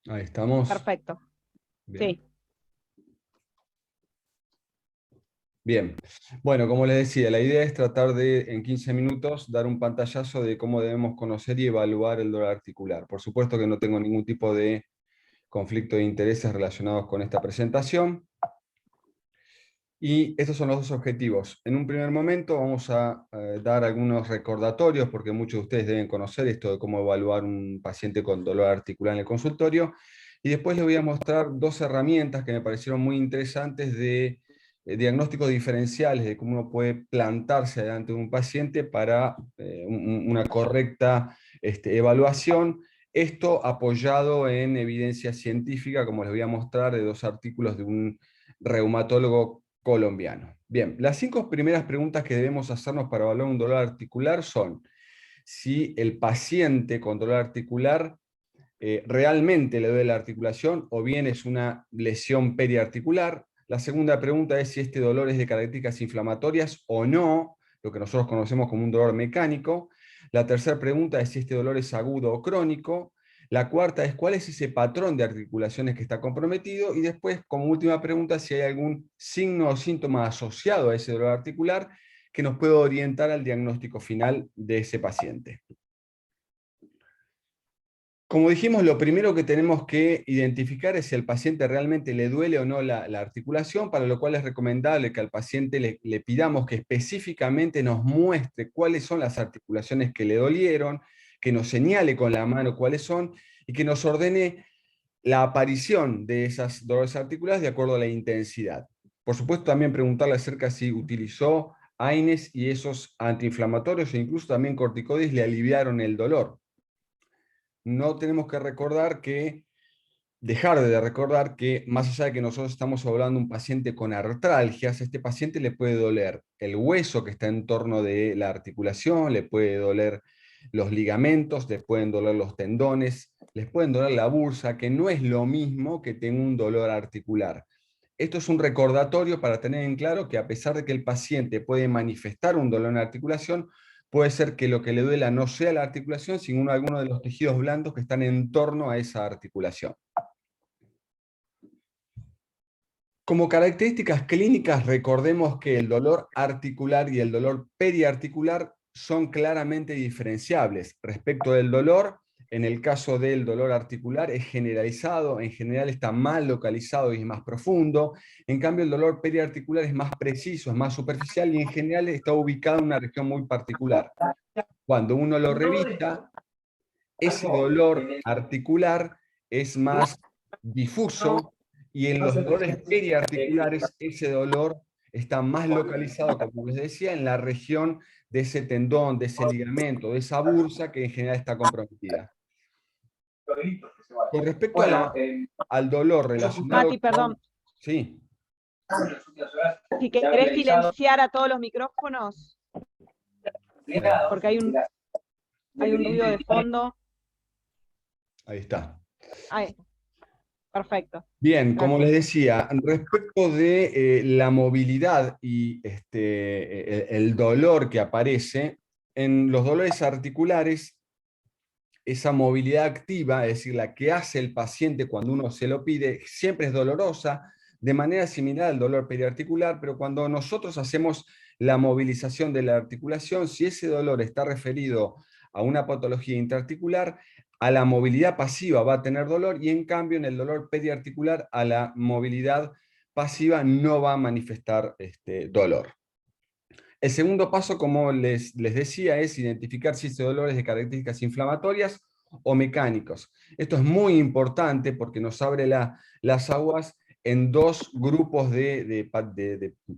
Ahí estamos. Perfecto. Bien. Sí. Bien. Bueno, como les decía, la idea es tratar de, en 15 minutos, dar un pantallazo de cómo debemos conocer y evaluar el dólar articular. Por supuesto que no tengo ningún tipo de conflicto de intereses relacionados con esta presentación. Y estos son los dos objetivos. En un primer momento vamos a dar algunos recordatorios, porque muchos de ustedes deben conocer esto de cómo evaluar un paciente con dolor articular en el consultorio. Y después les voy a mostrar dos herramientas que me parecieron muy interesantes de diagnósticos diferenciales, de cómo uno puede plantarse delante de un paciente para una correcta evaluación. Esto apoyado en evidencia científica, como les voy a mostrar, de dos artículos de un reumatólogo colombiano. Bien, las 5 primeras preguntas que debemos hacernos para evaluar un dolor articular son si el paciente con dolor articular realmente le duele la articulación o bien es una lesión periarticular. La segunda pregunta es si este dolor es de características inflamatorias o no, lo que nosotros conocemos como un dolor mecánico. La tercera pregunta es si este dolor es agudo o crónico. La cuarta es cuál es ese patrón de articulaciones que está comprometido. Y después, como última pregunta, si hay algún signo o síntoma asociado a ese dolor articular que nos pueda orientar al diagnóstico final de ese paciente. Como dijimos, lo primero que tenemos que identificar es si al paciente realmente le duele o no la articulación, para lo cual es recomendable que al paciente le pidamos que específicamente nos muestre cuáles son las articulaciones que le dolieron, que nos señale con la mano cuáles son y que nos ordene la aparición de esas dolores articulares de acuerdo a la intensidad. Por supuesto, también preguntarle acerca si utilizó AINES y esos antiinflamatorios e incluso también corticoides le aliviaron el dolor. No tenemos que dejar de recordar que más allá de que nosotros estamos hablando de un paciente con artralgias, a este paciente le puede doler el hueso que está en torno de la articulación, le puede doler los ligamentos, le pueden doler los tendones, les pueden doler la bursa, que no es lo mismo que tener un dolor articular. Esto es un recordatorio para tener en claro que a pesar de que el paciente puede manifestar un dolor en la articulación, puede ser que lo que le duela no sea la articulación, sino alguno de los tejidos blandos que están en torno a esa articulación. Como características clínicas, recordemos que el dolor articular y el dolor periarticular son claramente diferenciables. Respecto del dolor, en el caso del dolor articular es generalizado, en general está mal localizado y es más profundo. En cambio, el dolor periarticular es más preciso, es más superficial y en general está ubicado en una región muy particular. Cuando uno lo revisa, ese dolor articular es más difuso y en los dolores periarticulares ese dolor está más localizado, como les decía, en la región de ese tendón, de ese ligamento, de esa bursa que en general está comprometida. Con respecto al dolor relacionado Mati, con... perdón. Sí, Si querés silenciar a todos los micrófonos, porque hay un ruido de fondo. ahí está. Ahí, perfecto. Bien, como les Gracias. decía, respecto de la movilidad y el dolor que aparece, en los dolores articulares, esa movilidad activa, es decir, la que hace el paciente cuando uno se lo pide, siempre es dolorosa, de manera similar al dolor periarticular, pero cuando nosotros hacemos la movilización de la articulación, si ese dolor está referido a una patología intraarticular, a la movilidad pasiva va a tener dolor y en cambio en el dolor periarticular a la movilidad pasiva no va a manifestar dolor. El segundo paso, como les decía, es identificar si ese dolor es de características inflamatorias o mecánicos. Esto es muy importante porque nos abre las aguas en dos grupos de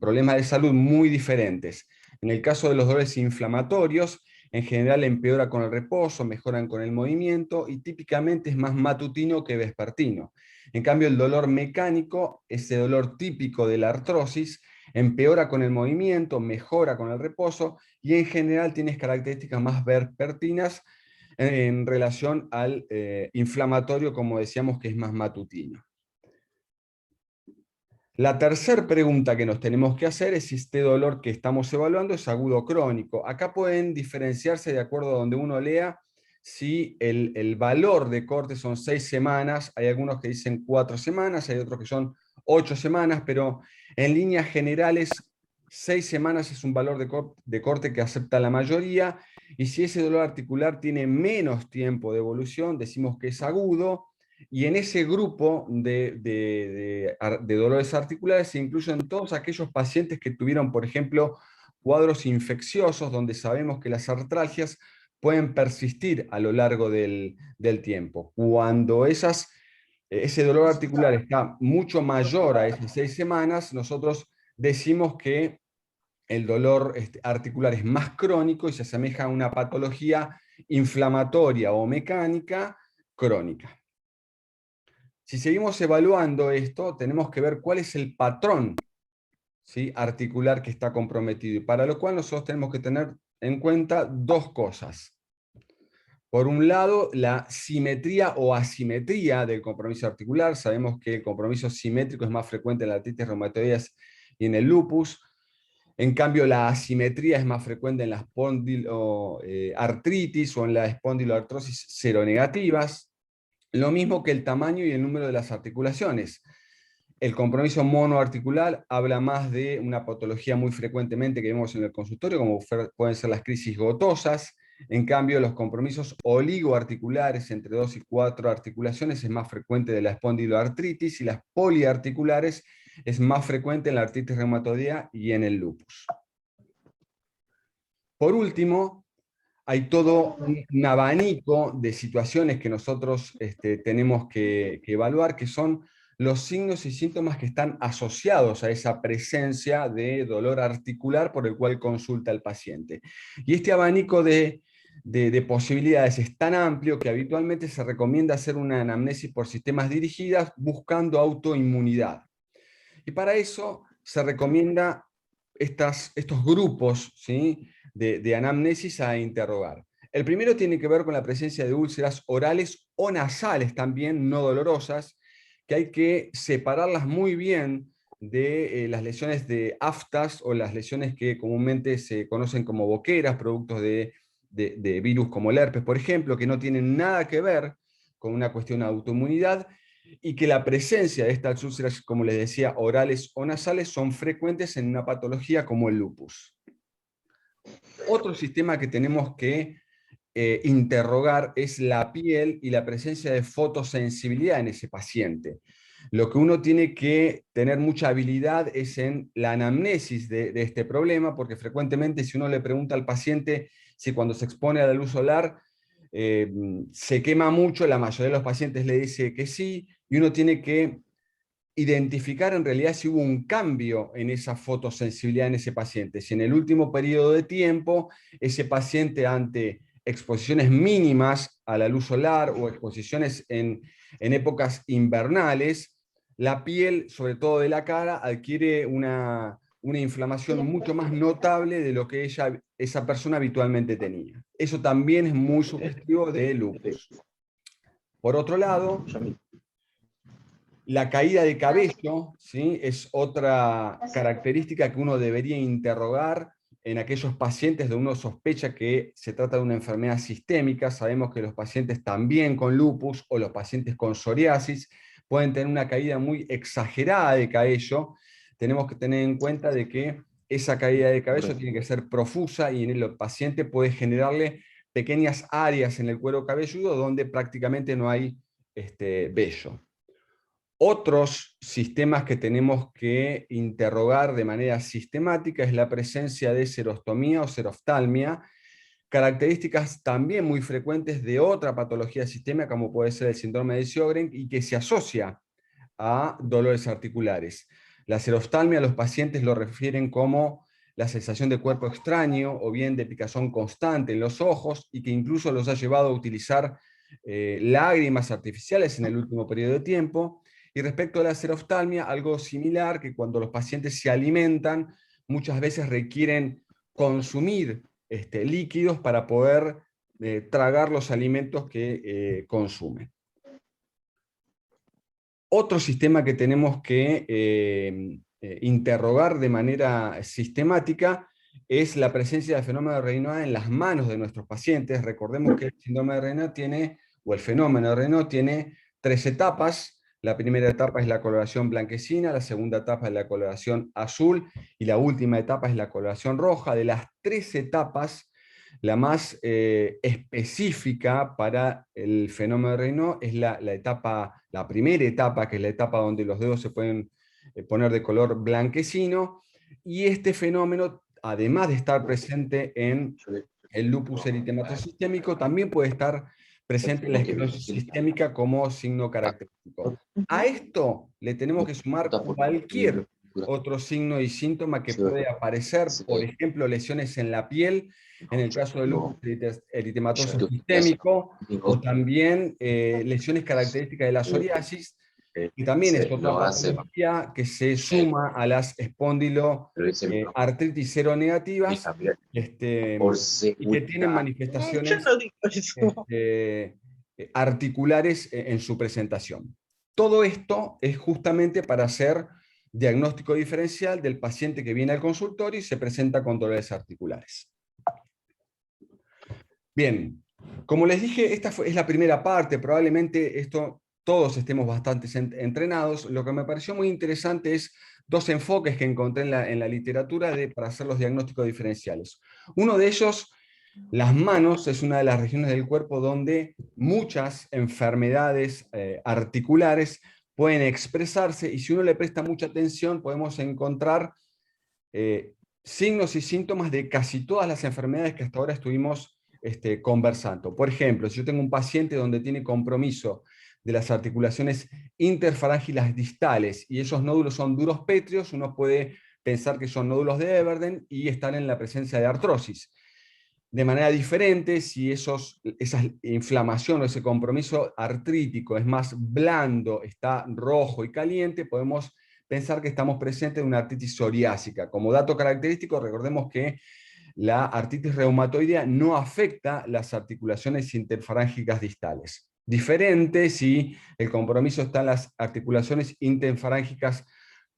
problemas de salud muy diferentes. En el caso de los dolores inflamatorios, en general empeora con el reposo, mejoran con el movimiento y típicamente es más matutino que vespertino. En cambio, el dolor mecánico, ese dolor típico de la artrosis, empeora con el movimiento, mejora con el reposo y en general tienes características más vespertinas en relación al inflamatorio, como decíamos, que es más matutino. La tercera pregunta que nos tenemos que hacer es si este dolor que estamos evaluando es agudo o crónico. Acá pueden diferenciarse de acuerdo a donde uno lea si el valor de corte son 6 semanas, hay algunos que dicen 4 semanas, hay otros que son 8 semanas, pero en líneas generales 6 semanas es un valor de corte que acepta la mayoría, y si ese dolor articular tiene menos tiempo de evolución, decimos que es agudo, y en ese grupo de dolores articulares se incluyen todos aquellos pacientes que tuvieron, por ejemplo, cuadros infecciosos, donde sabemos que las artralgias pueden persistir a lo largo del tiempo. Cuando ese dolor articular está mucho mayor a esas 6 semanas, nosotros decimos que el dolor articular es más crónico y se asemeja a una patología inflamatoria o mecánica crónica. Si seguimos evaluando esto, tenemos que ver cuál es el patrón, ¿sí?, articular que está comprometido, y para lo cual nosotros tenemos que tener en cuenta dos cosas. Por un lado, la simetría o asimetría del compromiso articular. Sabemos que el compromiso simétrico es más frecuente en la artritis reumatoidea y en el lupus. En cambio, la asimetría es más frecuente en la espondiloartritis o en la espondiloartrosis seronegativas. Lo mismo que el tamaño y el número de las articulaciones. El compromiso monoarticular habla más de una patología muy frecuentemente que vemos en el consultorio, como pueden ser las crisis gotosas. En cambio, los compromisos oligoarticulares entre 2 y 4 articulaciones es más frecuente de la espondiloartritis, y las poliarticulares es más frecuente en la artritis reumatoidea y en el lupus. Por último, hay todo un abanico de situaciones que nosotros tenemos que evaluar, que son los signos y síntomas que están asociados a esa presencia de dolor articular por el cual consulta el paciente. Y este abanico de posibilidades es tan amplio que habitualmente se recomienda hacer una anamnesis por sistemas dirigidas buscando autoinmunidad. Y para eso se recomienda estos grupos, ¿sí?, de anamnesis a interrogar. El primero tiene que ver con la presencia de úlceras orales o nasales, también no dolorosas, que hay que separarlas muy bien de las lesiones de aftas o las lesiones que comúnmente se conocen como boqueras, productos de virus como el herpes, por ejemplo, que no tienen nada que ver con una cuestión de autoinmunidad, y que la presencia de estas úlceras, como les decía, orales o nasales, son frecuentes en una patología como el lupus. Otro sistema que tenemos que interrogar es la piel y la presencia de fotosensibilidad en ese paciente. Lo que uno tiene que tener mucha habilidad es en la anamnesis de este problema, porque frecuentemente si uno le pregunta al paciente si cuando se expone a la luz solar se quema mucho, la mayoría de los pacientes le dice que sí, y uno tiene que identificar en realidad si hubo un cambio en esa fotosensibilidad en ese paciente, si en el último periodo de tiempo ese paciente, ante exposiciones mínimas a la luz solar o exposiciones en épocas invernales, la piel, sobre todo de la cara, adquiere una inflamación mucho más notable de lo que esa persona habitualmente tenía. Eso también es muy sugestivo de lupus. Por otro lado, la caída de cabello, ¿sí?, es otra característica que uno debería interrogar en aquellos pacientes donde uno sospecha que se trata de una enfermedad sistémica. Sabemos que los pacientes también con lupus o los pacientes con psoriasis pueden tener una caída muy exagerada de cabello. Tenemos que tener en cuenta de que esa caída de cabello tiene que ser profusa, y en el paciente puede generarle pequeñas áreas en el cuero cabelludo donde prácticamente no hay vello. Otros sistemas que tenemos que interrogar de manera sistemática es la presencia de serostomía o seroftalmia, características también muy frecuentes de otra patología sistémica como puede ser el síndrome de Sjögren, y que se asocia a dolores articulares. La seroftalmia los pacientes lo refieren como la sensación de cuerpo extraño o bien de picazón constante en los ojos, y que incluso los ha llevado a utilizar lágrimas artificiales en el último periodo de tiempo. Y respecto a la seroftalmia, algo similar, que cuando los pacientes se alimentan, muchas veces requieren consumir líquidos para poder tragar los alimentos que consumen. Otro sistema que tenemos que interrogar de manera sistemática es la presencia del fenómeno de Raynaud en las manos de nuestros pacientes. Recordemos que el síndrome de Raynaud tiene, o el fenómeno de Raynaud tiene 3 etapas. La primera etapa es la coloración blanquecina, la segunda etapa es la coloración azul y la última etapa es la coloración roja. De las 3 etapas, la más específica para el fenómeno de Raynaud es la primera etapa, que es la etapa donde los dedos se pueden poner de color blanquecino, y este fenómeno, además de estar presente en el lupus eritematoso sistémico, también puede estar presente en la esclerosis sistémica como signo característico. A esto le tenemos que sumar cualquier otro signo y síntoma que puede aparecer, por ejemplo, lesiones en la piel, en el caso del lupus eritematoso sistémico, o también lesiones características de la psoriasis, y también es otra patología que se suma a las espondiloartritis seronegativas, y que tienen manifestaciones articulares en su presentación. Todo esto es justamente para hacer diagnóstico diferencial del paciente que viene al consultorio y se presenta con dolores articulares. Bien, como les dije, esta es la primera parte, probablemente todos estemos bastante entrenados. Lo que me pareció muy interesante es 2 enfoques que encontré en la literatura para hacer los diagnósticos diferenciales. Uno de ellos, las manos, es una de las regiones del cuerpo donde muchas enfermedades articulares pueden expresarse, y si uno le presta mucha atención podemos encontrar signos y síntomas de casi todas las enfermedades que hasta ahora estuvimos conversando. Por ejemplo, si yo tengo un paciente donde tiene compromiso de las articulaciones interfarángilas distales y esos nódulos son duros pétreos, uno puede pensar que son nódulos de Everden y están en la presencia de artrosis. De manera diferente, si esa inflamación o ese compromiso artrítico es más blando, está rojo y caliente, podemos pensar que estamos presentes en una artritis psoriásica. Como dato característico, recordemos que la artritis reumatoidea no afecta las articulaciones interfarángicas distales. Diferente si el compromiso está en las articulaciones interfarángicas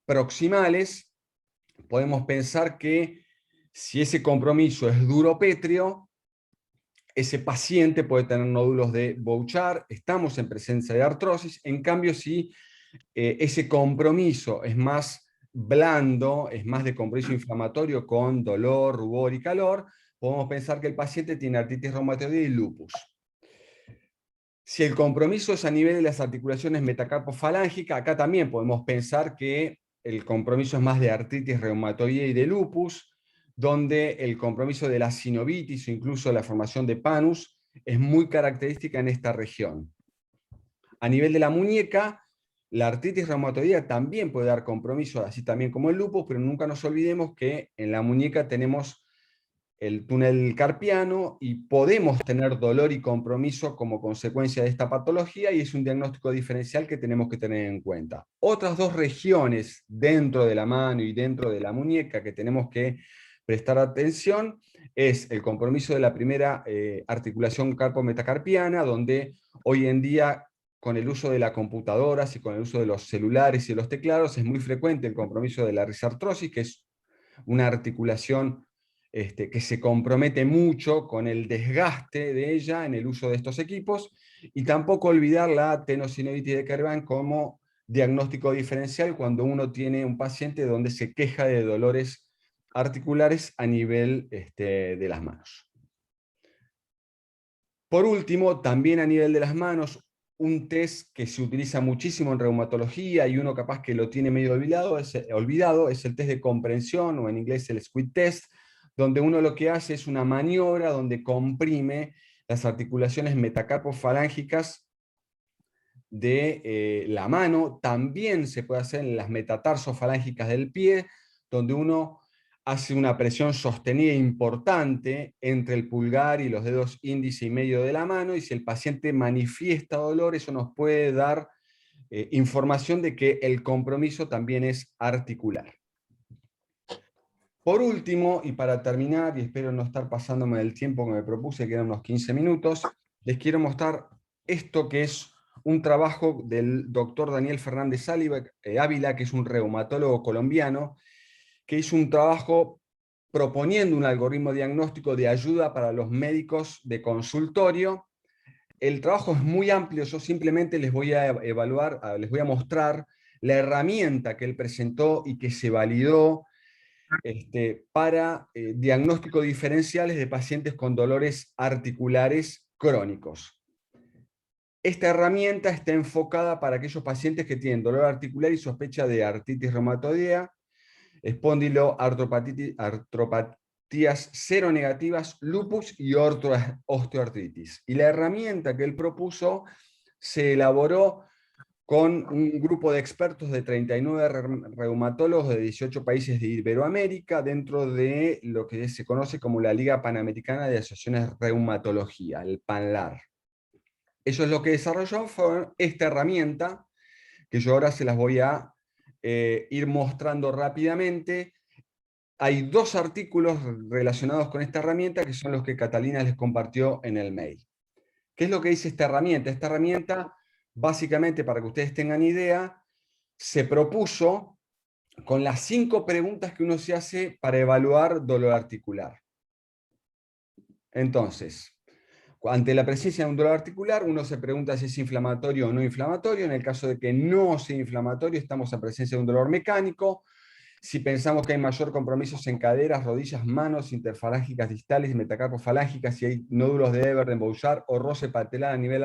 proximales, podemos pensar que si ese compromiso es duropétreo, ese paciente puede tener nódulos de Bouchard, estamos en presencia de artrosis. En cambio, si ese compromiso es más blando, es más de compromiso inflamatorio con dolor, rubor y calor, podemos pensar que el paciente tiene artritis reumatoidea y lupus. Si el compromiso es a nivel de las articulaciones metacarpofalángica, acá también podemos pensar que el compromiso es más de artritis reumatoidea y de lupus, donde el compromiso de la sinovitis o incluso la formación de panus es muy característica en esta región. A nivel de la muñeca, la artritis reumatoidea también puede dar compromiso, así también como el lupus, pero nunca nos olvidemos que en la muñeca tenemos el túnel carpiano y podemos tener dolor y compromiso como consecuencia de esta patología, y es un diagnóstico diferencial que tenemos que tener en cuenta. Otras 2 regiones dentro de la mano y dentro de la muñeca que tenemos que prestar atención es el compromiso de la primera articulación carpo-metacarpiana, donde hoy en día, con el uso de las computadoras y con el uso de los celulares y de los teclados, es muy frecuente el compromiso de la risartrosis, que es una articulación que se compromete mucho con el desgaste de ella en el uso de estos equipos, y tampoco olvidar la tenosinovitis de Kervan como diagnóstico diferencial cuando uno tiene un paciente donde se queja de dolores articulares a nivel de las manos. Por último, también a nivel de las manos, un test que se utiliza muchísimo en reumatología y uno capaz que lo tiene medio olvidado es el test de comprensión, o en inglés el squeeze test, donde uno lo que hace es una maniobra donde comprime las articulaciones metacarpofalángicas de la mano. También se puede hacer en las metatarsofalancas del pie, donde uno hace una presión sostenida importante entre el pulgar y los dedos índice y medio de la mano, y si el paciente manifiesta dolor, eso nos puede dar información de que el compromiso también es articular. Por último, y para terminar, y espero no estar pasándome del tiempo que me propuse, que eran unos 15 minutos, les quiero mostrar esto, que es un trabajo del doctor Daniel Fernández Ávila, que es un reumatólogo colombiano, que hizo un trabajo proponiendo un algoritmo diagnóstico de ayuda para los médicos de consultorio. El trabajo es muy amplio, yo simplemente les voy a evaluar, les voy a mostrar la herramienta que él presentó y que se validó para diagnóstico diferenciales de pacientes con dolores articulares crónicos. Esta herramienta está enfocada para aquellos pacientes que tienen dolor articular y sospecha de artritis reumatoidea, espondiloartropatías seronegativas, lupus y osteoartritis. Y la herramienta que él propuso se elaboró con un grupo de expertos de 39 reumatólogos de 18 países de Iberoamérica, dentro de lo que se conoce como la Liga Panamericana de Asociaciones de Reumatología, el PANLAR. Ellos lo que desarrolló fue esta herramienta, que yo ahora se las voy a ir mostrando rápidamente. Hay 2 artículos relacionados con esta herramienta, que son los que Catalina les compartió en el mail. ¿Qué es lo que dice esta herramienta? Esta herramienta, básicamente, para que ustedes tengan idea, se propuso con las 5 preguntas que uno se hace para evaluar dolor articular. Entonces, ante la presencia de un dolor articular, uno se pregunta si es inflamatorio o no inflamatorio. En el caso de que no sea inflamatorio, estamos en presencia de un dolor mecánico. Si pensamos que hay mayor compromisos en caderas, rodillas, manos, interfalángicas distales y metacarpofalángicas, si hay nódulos de Ehlers-Danlos o roce patelar a nivel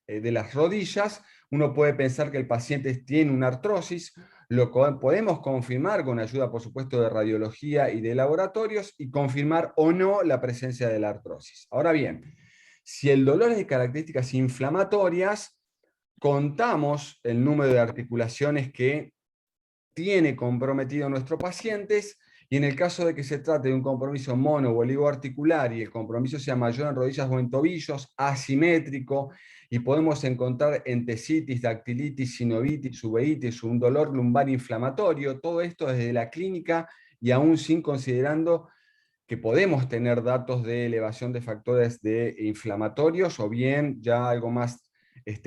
de las rodillas, uno puede pensar que el paciente tiene una artrosis. Lo podemos confirmar con ayuda, por supuesto, de radiología y de laboratorios, y confirmar o no la presencia de la artrosis. Ahora bien, si el dolor es de características inflamatorias, contamos el número de articulaciones que tiene comprometido a nuestros pacientes, y en el caso de que se trate de un compromiso mono o oligoarticular y el compromiso sea mayor en rodillas o en tobillos, asimétrico, y podemos encontrar entesitis, dactilitis, sinovitis, uveitis, un dolor lumbar inflamatorio, todo esto desde la clínica y aún sin considerando que podemos tener datos de elevación de factores de inflamatorios o bien ya algo más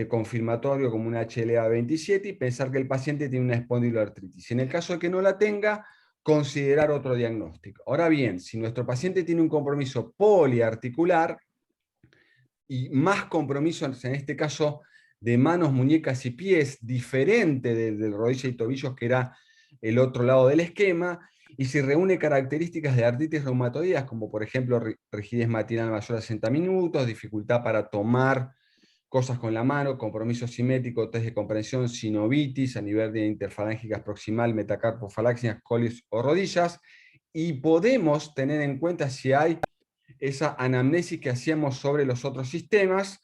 confirmatorio como una HLA-27 y pensar que el paciente tiene una espondiloartritis. En el caso de que no la tenga, considerar otro diagnóstico. Ahora bien, si nuestro paciente tiene un compromiso poliarticular y más compromisos, en este caso de manos, muñecas y pies, diferente del rodilla y tobillos, que era el otro lado del esquema, y si reúne características de artritis reumatoideas, como por ejemplo rigidez matinal mayor a 60 minutos, dificultad para tomar cosas con la mano, compromiso simétrico, test de comprensión, sinovitis a nivel de interfalángicas proximal, metacarpofalaxias, colis o rodillas, y podemos tener en cuenta si hay esa anamnesis que hacíamos sobre los otros sistemas.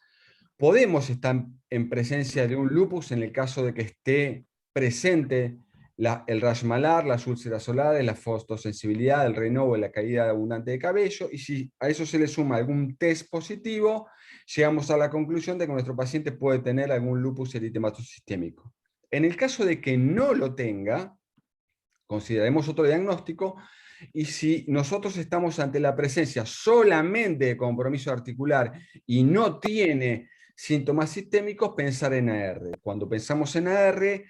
Podemos estar en presencia de un lupus en el caso de que esté presente el rash malar, las úlceras solares, la fotosensibilidad, el renovo, la caída abundante de cabello, y si a eso se le suma algún test positivo, llegamos a la conclusión de que nuestro paciente puede tener algún lupus eritematoso sistémico. En el caso de que no lo tenga, consideremos otro diagnóstico, y si nosotros estamos ante la presencia solamente de compromiso articular y no tiene síntomas sistémicos, pensar en AR. Cuando pensamos en AR,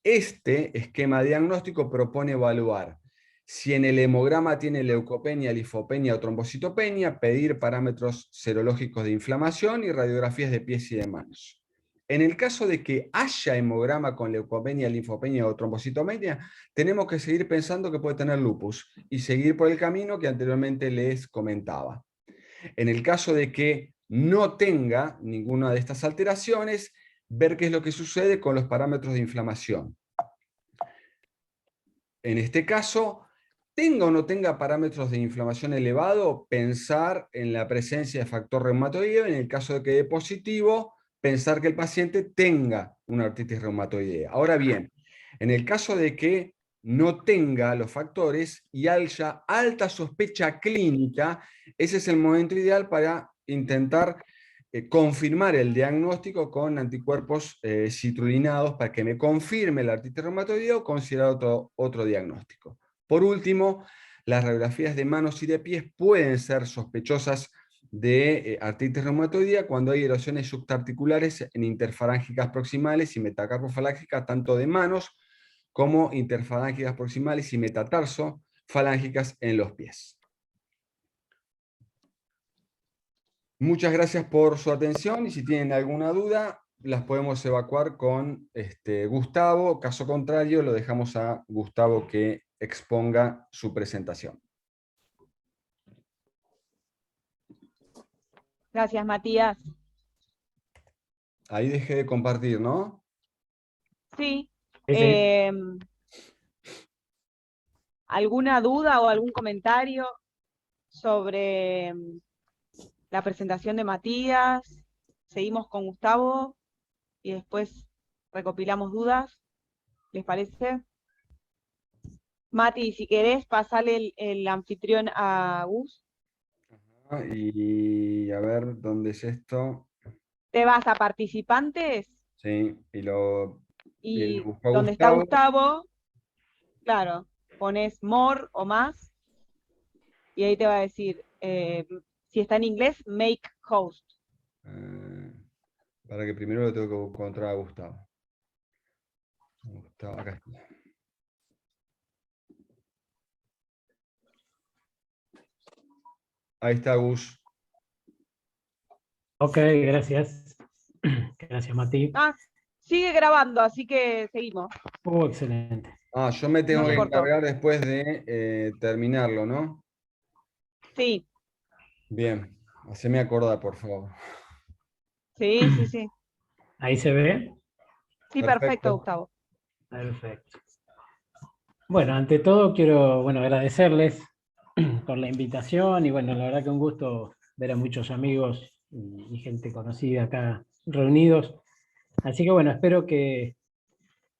este esquema diagnóstico propone evaluar si en el hemograma tiene leucopenia, linfopenia o trombocitopenia, pedir parámetros serológicos de inflamación y radiografías de pies y de manos. En el caso de que haya hemograma con leucopenia, linfopenia o trombocitopenia, tenemos que seguir pensando que puede tener lupus y seguir por el camino que anteriormente les comentaba. En el caso de que no tenga ninguna de estas alteraciones, ver qué es lo que sucede con los parámetros de inflamación. En este caso, tenga o no tenga parámetros de inflamación elevado, pensar en la presencia de factor reumatoideo. En el caso de que dé positivo, pensar que el paciente tenga una artritis reumatoidea. Ahora bien, en el caso de que no tenga los factores y haya alta sospecha clínica, ese es el momento ideal para intentar confirmar el diagnóstico con anticuerpos citrulinados para que me confirme la artritis reumatoidea o considerar otro diagnóstico. Por último, las radiografías de manos y de pies pueden ser sospechosas de artritis reumatoidea cuando hay erosiones subarticulares en interfalángicas proximales y metacarpofalángicas, tanto de manos como interfalángicas proximales y metatarso, falángicas en los pies. Muchas gracias por su atención y si tienen alguna duda, las podemos evacuar con Gustavo. Caso contrario, lo dejamos a Gustavo que exponga su presentación. Gracias, Matías. Ahí dejé de compartir, ¿no? Sí. Sí, sí. ¿Alguna duda o algún comentario sobre la presentación de Matías? Seguimos con Gustavo y después recopilamos dudas. ¿Les parece? Mati, si querés, pasale el anfitrión a Gus. Y a ver, ¿dónde es esto? Te vas a participantes Sí, y y busco a donde está Gustavo. Gustavo, claro, pones more o más y ahí te va a decir, si está en inglés, make host. Para que primero lo tengo que encontrar a Gustavo. Gustavo, acá está. Ahí está Gus. Ok, gracias. Gracias, Mati. Ah, sigue grabando, así que seguimos. Excelente. Yo me tengo No se que cortó. encargar después de terminarlo, ¿no? Sí, Bien, haceme acordar, por favor. sí, sí, sí. Ahí se ve. Sí, perfecto, Perfecto. Gustavo. Perfecto. Bueno, ante todo quiero agradecerles por la invitación y la verdad que un gusto ver a muchos amigos y gente conocida acá reunidos. Así que espero que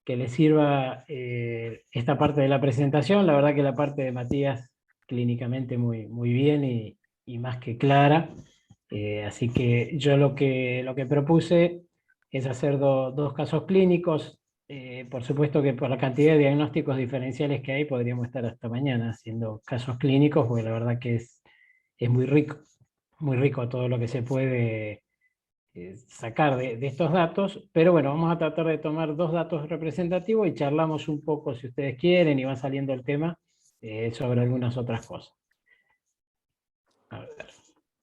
les sirva esta parte de la presentación. La verdad que la parte de Matías clínicamente muy bien y más que clara. Así que yo lo que propuse es hacer dos casos clínicos. Por supuesto que por la cantidad de diagnósticos diferenciales que hay, podríamos estar hasta mañana haciendo casos clínicos, porque la verdad que es muy rico todo lo que se puede sacar de estos datos, pero vamos a tratar de tomar dos datos representativos y charlamos un poco, si ustedes quieren, y va saliendo el tema, sobre algunas otras cosas. A ver,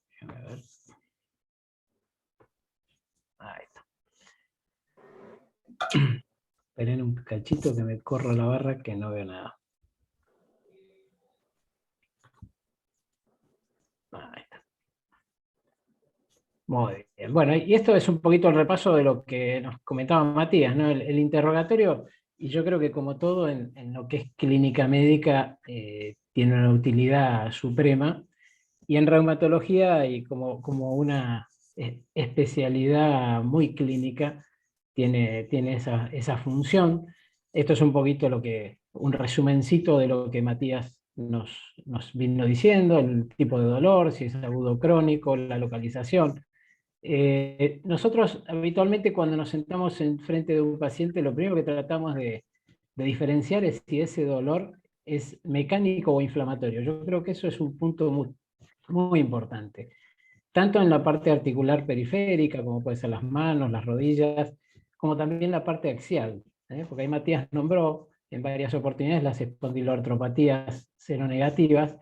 déjame ver. Ahí está. Esperen un cachito que me corro la barra que no veo nada. Ahí está. Muy bien. Bueno, y esto es un poquito el repaso de lo que nos comentaba Matías, ¿no? El interrogatorio, y yo creo que como todo en lo que es clínica médica, tiene una utilidad suprema, y en reumatología, y como una especialidad muy clínica, tiene esa función. Esto es un poquito un resumencito de lo que Matías nos vino diciendo, el tipo de dolor, si es agudo o crónico, la localización. Nosotros habitualmente cuando nos sentamos enfrente de un paciente, lo primero que tratamos de diferenciar es si ese dolor es mecánico o inflamatorio. Yo creo que eso es un punto muy importante, tanto en la parte articular periférica, como puede ser las manos, las rodillas, como también la parte axial, porque ahí Matías nombró en varias oportunidades las espondiloartropatías seronegativas,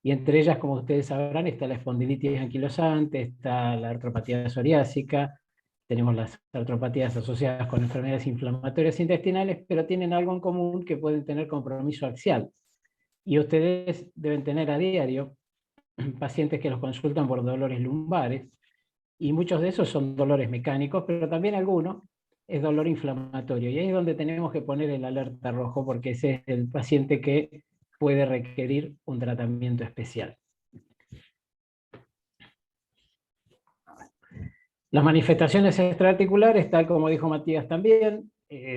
y entre ellas, como ustedes sabrán, está la espondilitis anquilosante, está la artropatía psoriásica, tenemos las artropatías asociadas con enfermedades inflamatorias intestinales, pero tienen algo en común, que pueden tener compromiso axial. Y ustedes deben tener a diario pacientes que los consultan por dolores lumbares, y muchos de esos son dolores mecánicos, pero también algunos es dolor inflamatorio. Y ahí es donde tenemos que poner el alerta rojo, porque ese es el paciente que puede requerir un tratamiento especial. Las manifestaciones extraarticulares, tal como dijo Matías también,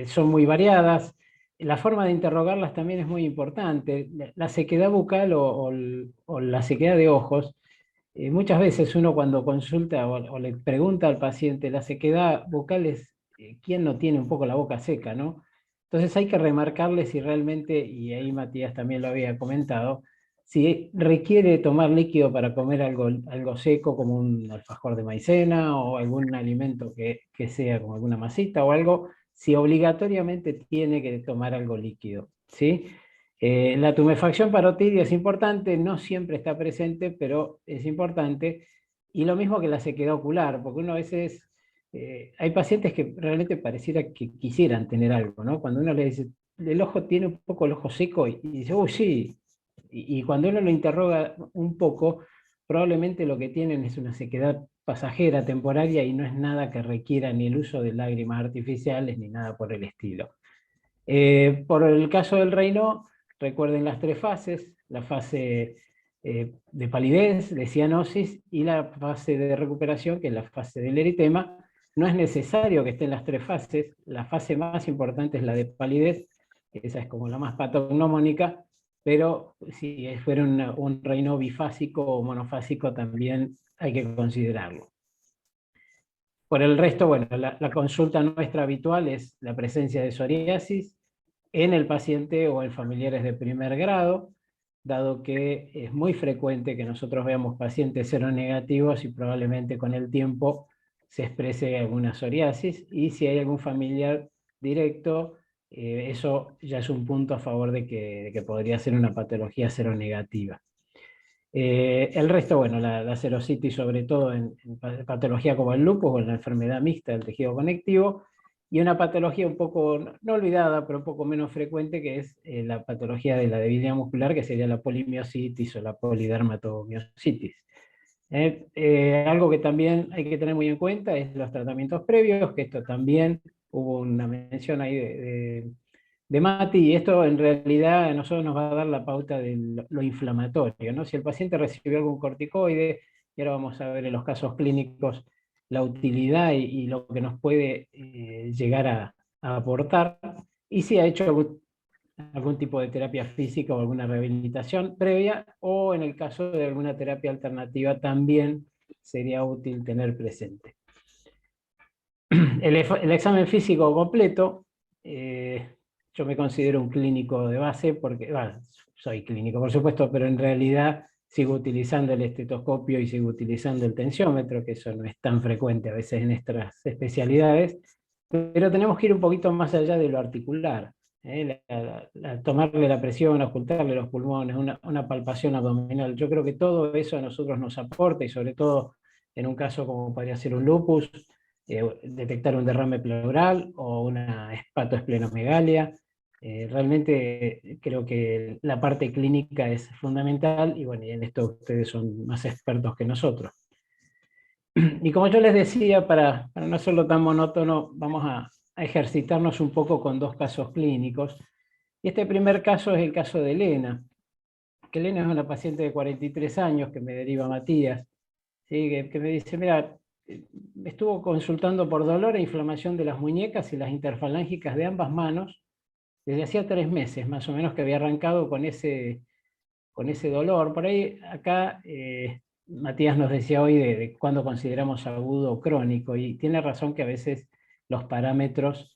son muy variadas. La forma de interrogarlas también es muy importante. La sequedad bucal o la sequedad de ojos, muchas veces uno cuando consulta o le pregunta al paciente, la sequedad bucal es quién no tiene un poco la boca seca, ¿no? Entonces hay que remarcarle si realmente, y ahí Matías también lo había comentado, si requiere tomar líquido para comer algo seco, como un alfajor de maicena o algún alimento que sea como alguna masita o algo, si obligatoriamente tiene que tomar algo líquido, ¿sí? La tumefacción parotidia es importante, no siempre está presente, pero es importante. Y lo mismo que la sequedad ocular, porque uno a veces, hay pacientes que realmente pareciera que quisieran tener algo, ¿no? Cuando uno le dice, el ojo tiene un poco el ojo seco, y dice, uy, sí. Y cuando uno lo interroga un poco, probablemente lo que tienen es una sequedad pasajera, temporaria, y no es nada que requiera ni el uso de lágrimas artificiales ni nada por el estilo. Por el caso del Raynaud, recuerden las tres fases: la fase de palidez, de cianosis, y la fase de recuperación, que es la fase del eritema. No es necesario que estén las tres fases. La fase más importante es la de palidez, esa es como la más patognomónica, pero si fuera un Raynaud bifásico o monofásico, también hay que considerarlo. Por el resto, bueno, la consulta nuestra habitual es la presencia de psoriasis en el paciente o en familiares de primer grado, dado que es muy frecuente que nosotros veamos pacientes seronegativos y probablemente con el tiempo se exprese alguna psoriasis, y si hay algún familiar directo, eso ya es un punto a favor de que podría ser una patología seronegativa. El resto, bueno, la serositis, sobre todo en patología como el lupus o en la enfermedad mixta del tejido conectivo, y una patología un poco, no olvidada, pero un poco menos frecuente, que es la patología de la debilidad muscular, que sería la polimiositis o la polidermatomiositis. Algo que también hay que tener muy en cuenta es los tratamientos previos, que esto también hubo una mención ahí de Mati, y esto en realidad a nosotros nos va a dar la pauta de lo inflamatorio, ¿no? Si el paciente recibió algún corticoide, y ahora vamos a ver en los casos clínicos la utilidad y lo que nos puede llegar a aportar, y si ha hecho algún tipo de terapia física o alguna rehabilitación previa, o en el caso de alguna terapia alternativa también sería útil tener presente. El examen físico completo, yo me considero un clínico de base, porque soy clínico por supuesto, pero en realidad sigo utilizando el estetoscopio y sigo utilizando el tensiómetro, que eso no es tan frecuente a veces en estas especialidades, pero tenemos que ir un poquito más allá de lo articular. Tomarle la presión, ocultarle los pulmones, una palpación abdominal. Yo creo que todo eso a nosotros nos aporta, y sobre todo en un caso como podría ser un lupus, detectar un derrame pleural o una hepatoesplenomegalia. Realmente creo que la parte clínica es fundamental, y bueno, y en esto ustedes son más expertos que nosotros. Y como yo les decía, para no hacerlo tan monótono, vamos a ejercitarnos un poco con dos casos clínicos. Y este primer caso es el caso de Elena, que Elena es una paciente de 43 años que me deriva Matías, ¿sí? Que me dice, mira, me estuvo consultando por dolor e inflamación de las muñecas y las interfalángicas de ambas manos desde hacía 3 meses, más o menos, que había arrancado con ese dolor. Por ahí, acá, Matías nos decía hoy de cuándo consideramos agudo o crónico, y tiene razón que a veces los parámetros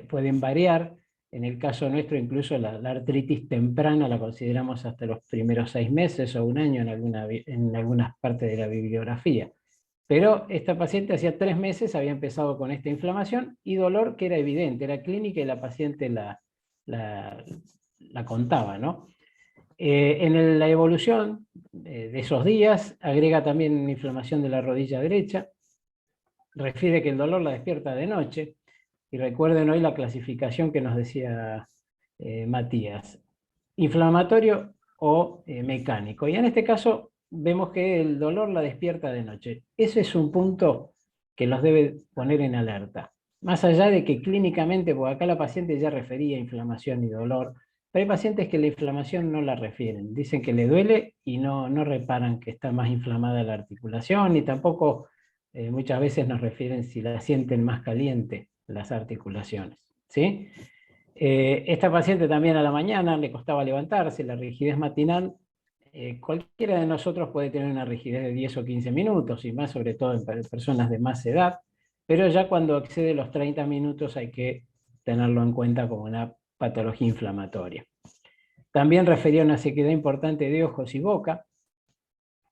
pueden variar. En el caso nuestro, incluso la artritis temprana la consideramos hasta los primeros 6 meses o un año en algunas partes de la bibliografía. Pero esta paciente hacía 3 meses había empezado con esta inflamación y dolor que era evidente, era clínica, y la paciente la contaba, ¿no? En la evolución de esos días agrega también inflamación de la rodilla derecha, refiere que el dolor la despierta de noche, y recuerden hoy la clasificación que nos decía Matías: inflamatorio o mecánico. Y en este caso vemos que el dolor la despierta de noche. Ese es un punto que los debe poner en alerta. Más allá de que clínicamente, porque acá la paciente ya refería inflamación y dolor, pero hay pacientes que la inflamación no la refieren. Dicen que le duele y no reparan que está más inflamada la articulación, y tampoco muchas veces nos refieren si la sienten más caliente las articulaciones, ¿sí? Esta paciente también a la mañana le costaba levantarse, la rigidez matinal. Cualquiera de nosotros puede tener una rigidez de 10 o 15 minutos, y más sobre todo en personas de más edad, pero ya cuando excede los 30 minutos hay que tenerlo en cuenta como una patología inflamatoria. También refería una sequedad importante de ojos y boca.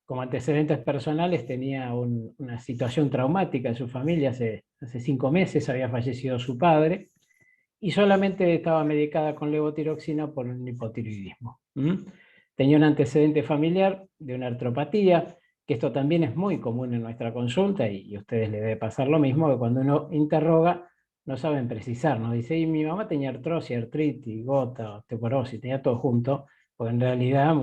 Como antecedentes personales tenía una situación traumática en su familia. Hace 5 meses había fallecido su padre, y solamente estaba medicada con levotiroxina por un hipotiroidismo. Tenía un antecedente familiar de una artropatía, que esto también es muy común en nuestra consulta, y a ustedes les debe pasar lo mismo, que cuando uno interroga no saben precisar, nos dice, y mi mamá tenía artrosis, artritis, gota, osteoporosis, tenía todo junto, porque en realidad,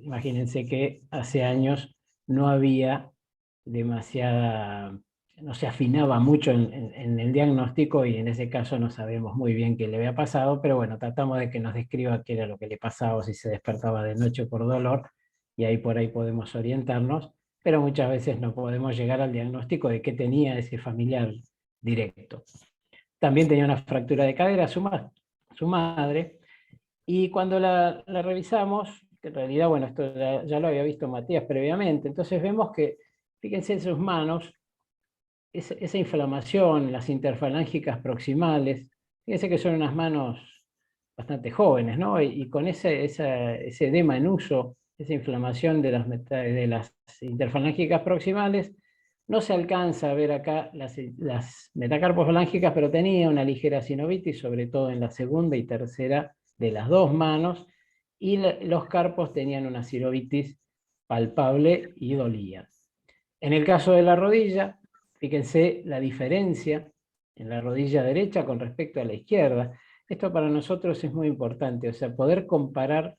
imagínense que hace años no había demasiada, no se afinaba mucho en el diagnóstico, y en ese caso no sabemos muy bien qué le había pasado, pero bueno, tratamos de que nos describa qué era lo que le pasaba, o si se despertaba de noche por dolor, y ahí por ahí podemos orientarnos, pero muchas veces no podemos llegar al diagnóstico de qué tenía ese familiar directo. También tenía una fractura de cadera su madre, y cuando la revisamos, que en realidad, bueno, esto ya lo había visto Matías previamente, entonces vemos que, fíjense en sus manos, esa inflamación, las interfalángicas proximales, fíjense que son unas manos bastante jóvenes, ¿no? Y con ese edema en uso, esa inflamación de las interfalángicas proximales, no se alcanza a ver acá las metacarpofalángicas, pero tenía una ligera sinovitis, sobre todo en la segunda y tercera de las dos manos, y los carpos tenían una sinovitis palpable y dolía. En el caso de la rodilla, fíjense la diferencia en la rodilla derecha con respecto a la izquierda. Esto para nosotros es muy importante, o sea, poder comparar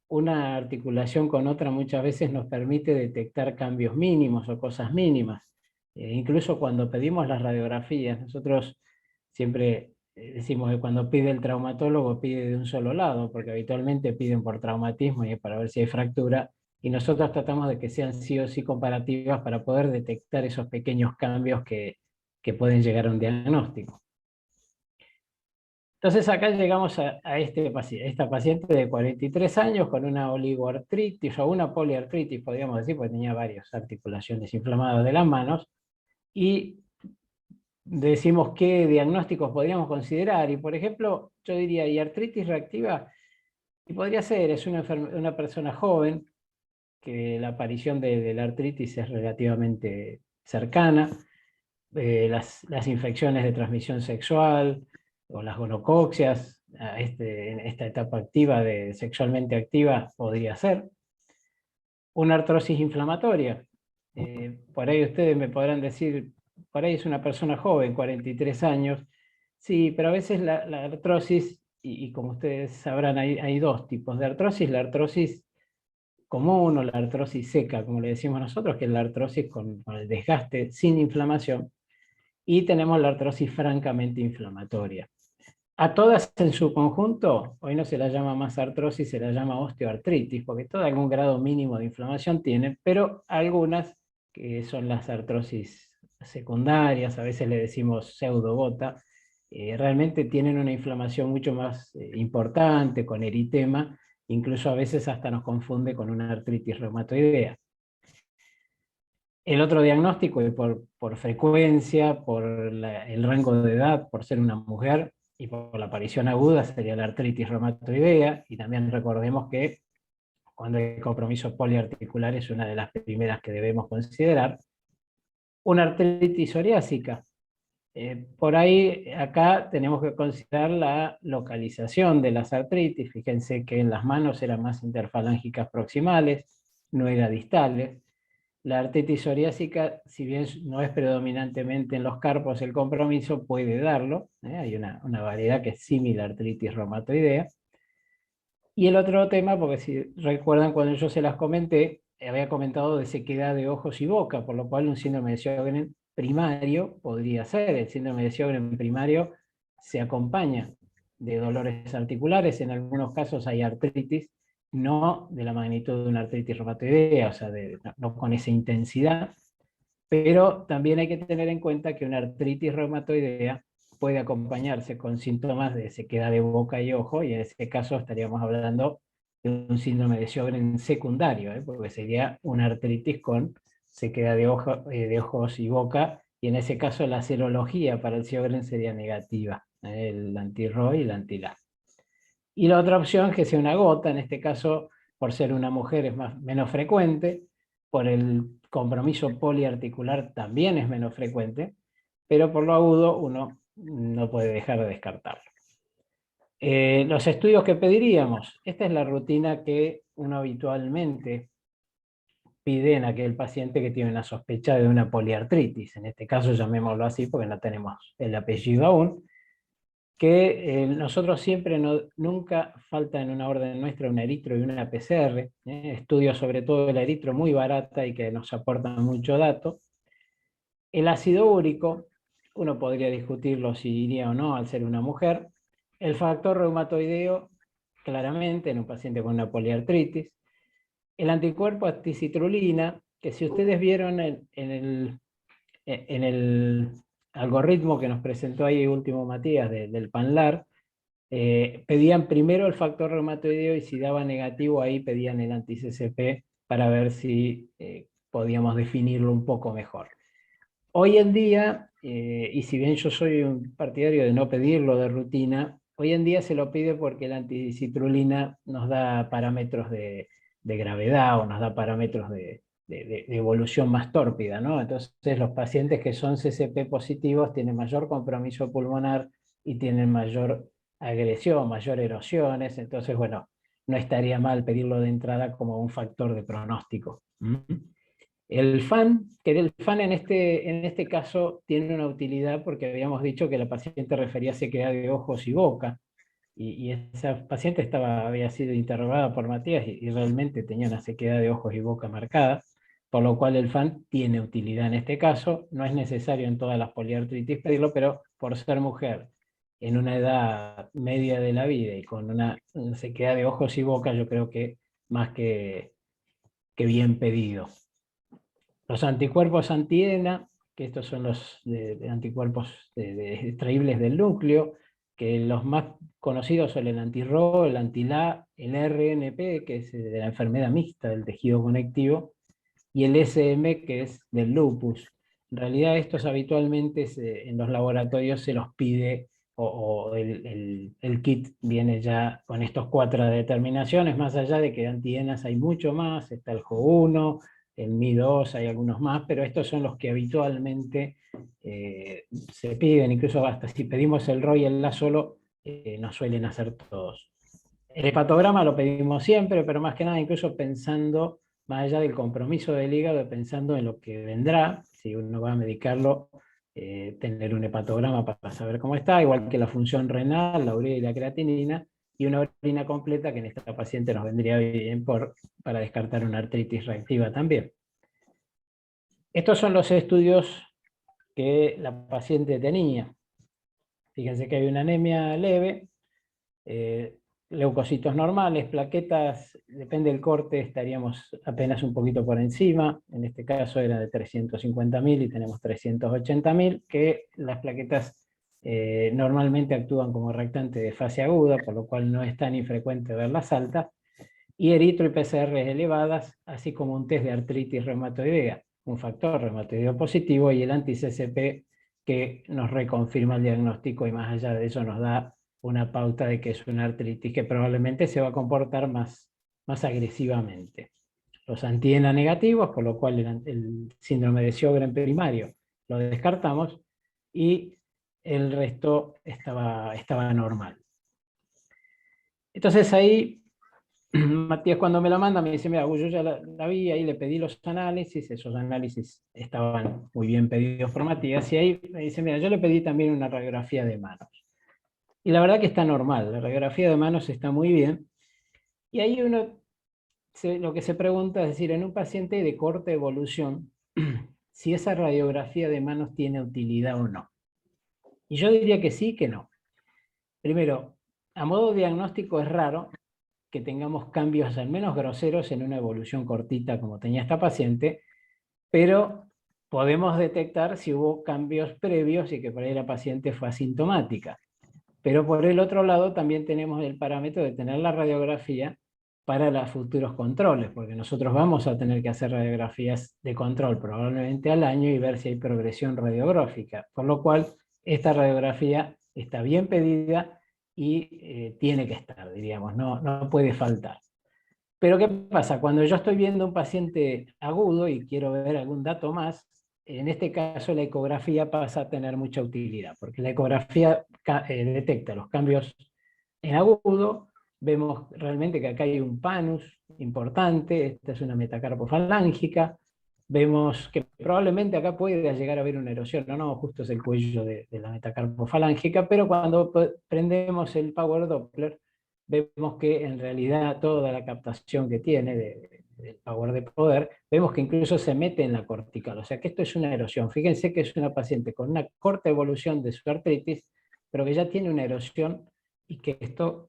una articulación con otra muchas veces nos permite detectar cambios mínimos o cosas mínimas. Incluso cuando pedimos las radiografías, nosotros siempre decimos que cuando pide el traumatólogo pide de un solo lado, porque habitualmente piden por traumatismo y es para ver si hay fractura, y nosotros tratamos de que sean sí o sí comparativas para poder detectar esos pequeños cambios que pueden llegar a un diagnóstico. Entonces acá llegamos a esta paciente de 43 años con una oligoartritis o una poliartritis, podríamos decir, porque tenía varias articulaciones inflamadas de las manos, y decimos qué diagnósticos podríamos considerar, y por ejemplo, yo diría, ¿y artritis reactiva? Y podría ser, es una persona joven, que la aparición de la artritis es relativamente cercana, las infecciones de transmisión sexual o las gonocoxias en esta etapa activa, sexualmente activa, podría ser. Una artrosis inflamatoria. Por ahí ustedes me podrán decir, por ahí es una persona joven, 43 años. Sí, pero a veces la artrosis, y como ustedes sabrán, hay dos tipos de artrosis: la artrosis común o la artrosis seca, como le decimos nosotros, que es la artrosis con el desgaste sin inflamación, y tenemos la artrosis francamente inflamatoria. A todas en su conjunto, hoy no se la llama más artrosis, se la llama osteoartritis, porque todo algún grado mínimo de inflamación tiene, pero algunas, que son las artrosis secundarias, a veces le decimos pseudogota, realmente tienen una inflamación mucho más importante, con eritema, incluso a veces hasta nos confunde con una artritis reumatoidea. El otro diagnóstico, y por frecuencia, por el rango de edad, por ser una mujer, y por la aparición aguda, sería la artritis reumatoidea, y también recordemos que cuando hay compromiso poliarticular es una de las primeras que debemos considerar. Una artritis psoriásica. Por ahí, acá tenemos que considerar la localización de las artritis. Fíjense que en las manos eran más interfalángicas proximales, no era distales. La artritis psoriásica, si bien no es predominantemente en los carpos el compromiso, puede darlo. Hay una variedad que es similar a artritis reumatoidea. Y el otro tema, porque si recuerdan cuando yo se las comenté, había comentado de sequedad de ojos y boca, por lo cual un síndrome de Sjögren primario podría ser. El síndrome de Sjögren primario se acompaña de dolores articulares, en algunos casos hay artritis, no de la magnitud de una artritis reumatoidea, o sea, no con esa intensidad, pero también hay que tener en cuenta que una artritis reumatoidea puede acompañarse con síntomas de sequedad de boca y ojo, y en ese caso estaríamos hablando de un síndrome de Sjögren secundario, porque sería una artritis con sequedad de ojos y boca, y en ese caso la serología para el Sjögren sería negativa, el anti-RO y el anti-LA. Y la otra opción es que sea una gota, en este caso, por ser una mujer es menos frecuente, por el compromiso poliarticular también es menos frecuente, pero por lo agudo uno no puede dejar de descartarlo. Los estudios que pediríamos, esta es la rutina que uno habitualmente pide en aquel paciente que tiene una sospecha de una poliartritis, en este caso llamémoslo así porque no tenemos el apellido aún, que nosotros siempre, nunca falta en una orden nuestra un eritro y una PCR, estudios sobre todo el eritro muy barata y que nos aportan mucho dato. El ácido úrico, uno podría discutirlo si iría o no al ser una mujer. El factor reumatoideo, claramente en un paciente con una poliartritis. El anticuerpo anticitrulina, que si ustedes vieron en el algoritmo que nos presentó ahí último Matías del PANLAR, pedían primero el factor reumatoideo y si daba negativo ahí pedían el anti-CCP para ver si podíamos definirlo un poco mejor. Hoy en día, y si bien yo soy un partidario de no pedirlo de rutina, hoy en día se lo pide porque la anticitrulina nos da parámetros de gravedad o nos da parámetros de evolución más tórpida, ¿no? Entonces los pacientes que son CCP positivos tienen mayor compromiso pulmonar y tienen mayor agresión, mayor erosiones, entonces bueno, no estaría mal pedirlo de entrada como un factor de pronóstico. El FAN, que el FAN en este caso tiene una utilidad porque habíamos dicho que la paciente refería sequedad de ojos y boca, y esa paciente había sido interrogada por Matías y realmente tenía una sequedad de ojos y boca marcada, por lo cual el FAN tiene utilidad en este caso. No es necesario en todas las poliartritis pedirlo, pero por ser mujer en una edad media de la vida y con una sequedad de ojos y boca, yo creo que más que bien pedido. Los anticuerpos anti-ENA, que estos son los anticuerpos extraíbles del núcleo, que los más conocidos son el anti-RO, el anti-LA, el RNP, que es de la enfermedad mixta del tejido conectivo, y el SM, que es del lupus. En realidad estos habitualmente en los laboratorios se los pide, o el kit viene ya con estos 4 determinaciones, más allá de que de anti-ENAs hay mucho más, está el JO1, el Mi2, hay algunos más, pero estos son los que habitualmente se piden, incluso hasta si pedimos el RO y el LA solo, nos suelen hacer todos. El hepatograma lo pedimos siempre, pero más que nada incluso pensando, más allá del compromiso del hígado, pensando en lo que vendrá, si uno va a medicarlo, tener un hepatograma para saber cómo está, igual que la función renal, la urea y la creatinina, y una orina completa que en esta paciente nos vendría bien para descartar una artritis reactiva también. Estos son los estudios que la paciente tenía. Fíjense que hay una anemia leve, leucocitos normales, plaquetas, depende del corte, estaríamos apenas un poquito por encima, en este caso era de 350.000 y tenemos 380.000, que las plaquetas normalmente actúan como reactante de fase aguda, por lo cual no es tan infrecuente verlas altas, y eritro y PCR elevadas, así como un test de artritis reumatoidea, un factor reumatoideo positivo, y el anti-CCP que nos reconfirma el diagnóstico y más allá de eso nos da una pauta de que es una artritis que probablemente se va a comportar más agresivamente. Los anti-ENA negativos, por lo cual el síndrome de Sjögren primario lo descartamos y el resto estaba normal. Entonces ahí Matías cuando me la manda me dice, mira, yo ya la vi, ahí le pedí los análisis, esos análisis estaban muy bien pedidos por Matías, y ahí me dice, mira, yo le pedí también una radiografía de manos. Y la verdad que está normal, la radiografía de manos está muy bien, y ahí uno lo que se pregunta es decir, en un paciente de corta evolución, si esa radiografía de manos tiene utilidad o no. Y yo diría que sí, que no. Primero, a modo diagnóstico es raro que tengamos cambios al menos groseros en una evolución cortita como tenía esta paciente, pero podemos detectar si hubo cambios previos y que por ahí la paciente fue asintomática. Pero por el otro lado también tenemos el parámetro de tener la radiografía para los futuros controles, porque nosotros vamos a tener que hacer radiografías de control probablemente al año y ver si hay progresión radiográfica, por lo cual esta radiografía está bien pedida y tiene que estar, diríamos, no puede faltar. Pero ¿qué pasa? Cuando yo estoy viendo un paciente agudo y quiero ver algún dato más, en este caso la ecografía pasa a tener mucha utilidad, porque la ecografía detecta los cambios en agudo. Vemos realmente que acá hay un panus importante, esta es una metacarpofalángica. Vemos que probablemente acá puede llegar a haber una erosión, no, justo es el cuello de la metacarpofalángica, pero cuando prendemos el Power Doppler, vemos que en realidad toda la captación que tiene del Power de poder, vemos que incluso se mete en la cortical, o sea que esto es una erosión. Fíjense que es una paciente con una corta evolución de su artritis, pero que ya tiene una erosión y que esto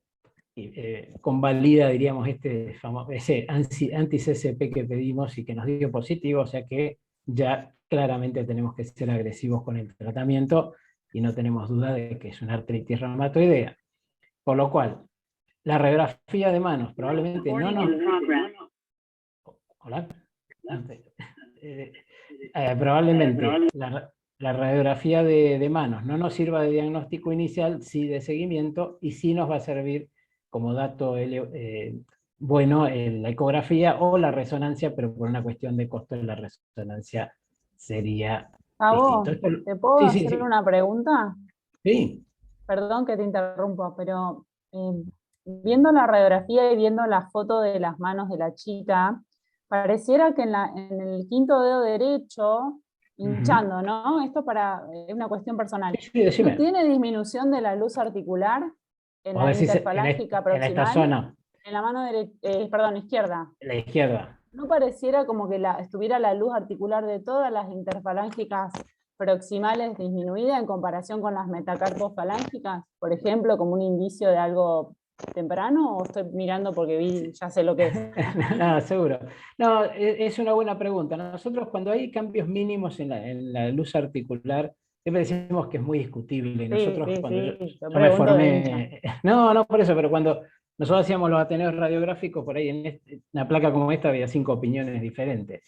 convalida, diríamos, ese anti-CCP que pedimos y que nos dio positivo, o sea que ya claramente tenemos que ser agresivos con el tratamiento y no tenemos duda de que es una artritis reumatoidea. Por lo cual, la radiografía de manos probablemente no nos... Hola. Probablemente la radiografía de manos no nos sirva de diagnóstico inicial, sí de seguimiento, y sí nos va a servir como dato bueno la ecografía o la resonancia, pero por una cuestión de costo la resonancia sería Gabo, distinto. ¿te puedo Sí, hacer una pregunta? Sí. Perdón que te interrumpa, pero viendo la radiografía y viendo la foto de las manos de la chica, pareciera que en el quinto dedo derecho, hinchando, ¿no? Esto es una cuestión personal. Sí, decime. ¿No tiene disminución de la luz articular en la interfalángica proximal? En esta zona. En la mano perdón, izquierda. En la izquierda. ¿No pareciera como que estuviera la luz articular de todas las interfalángicas proximales disminuida en comparación con las metacarpofalángicas? Por ejemplo, como un indicio de algo temprano, ¿o estoy mirando porque ya sé lo que es? No, seguro. No, es una buena pregunta. Nosotros cuando hay cambios mínimos en la luz articular, siempre decimos que es muy discutible. Nosotros cuando yo me formé... No, por eso, pero cuando nosotros hacíamos los ateneos radiográficos, por ahí en una placa como esta había 5 opiniones diferentes.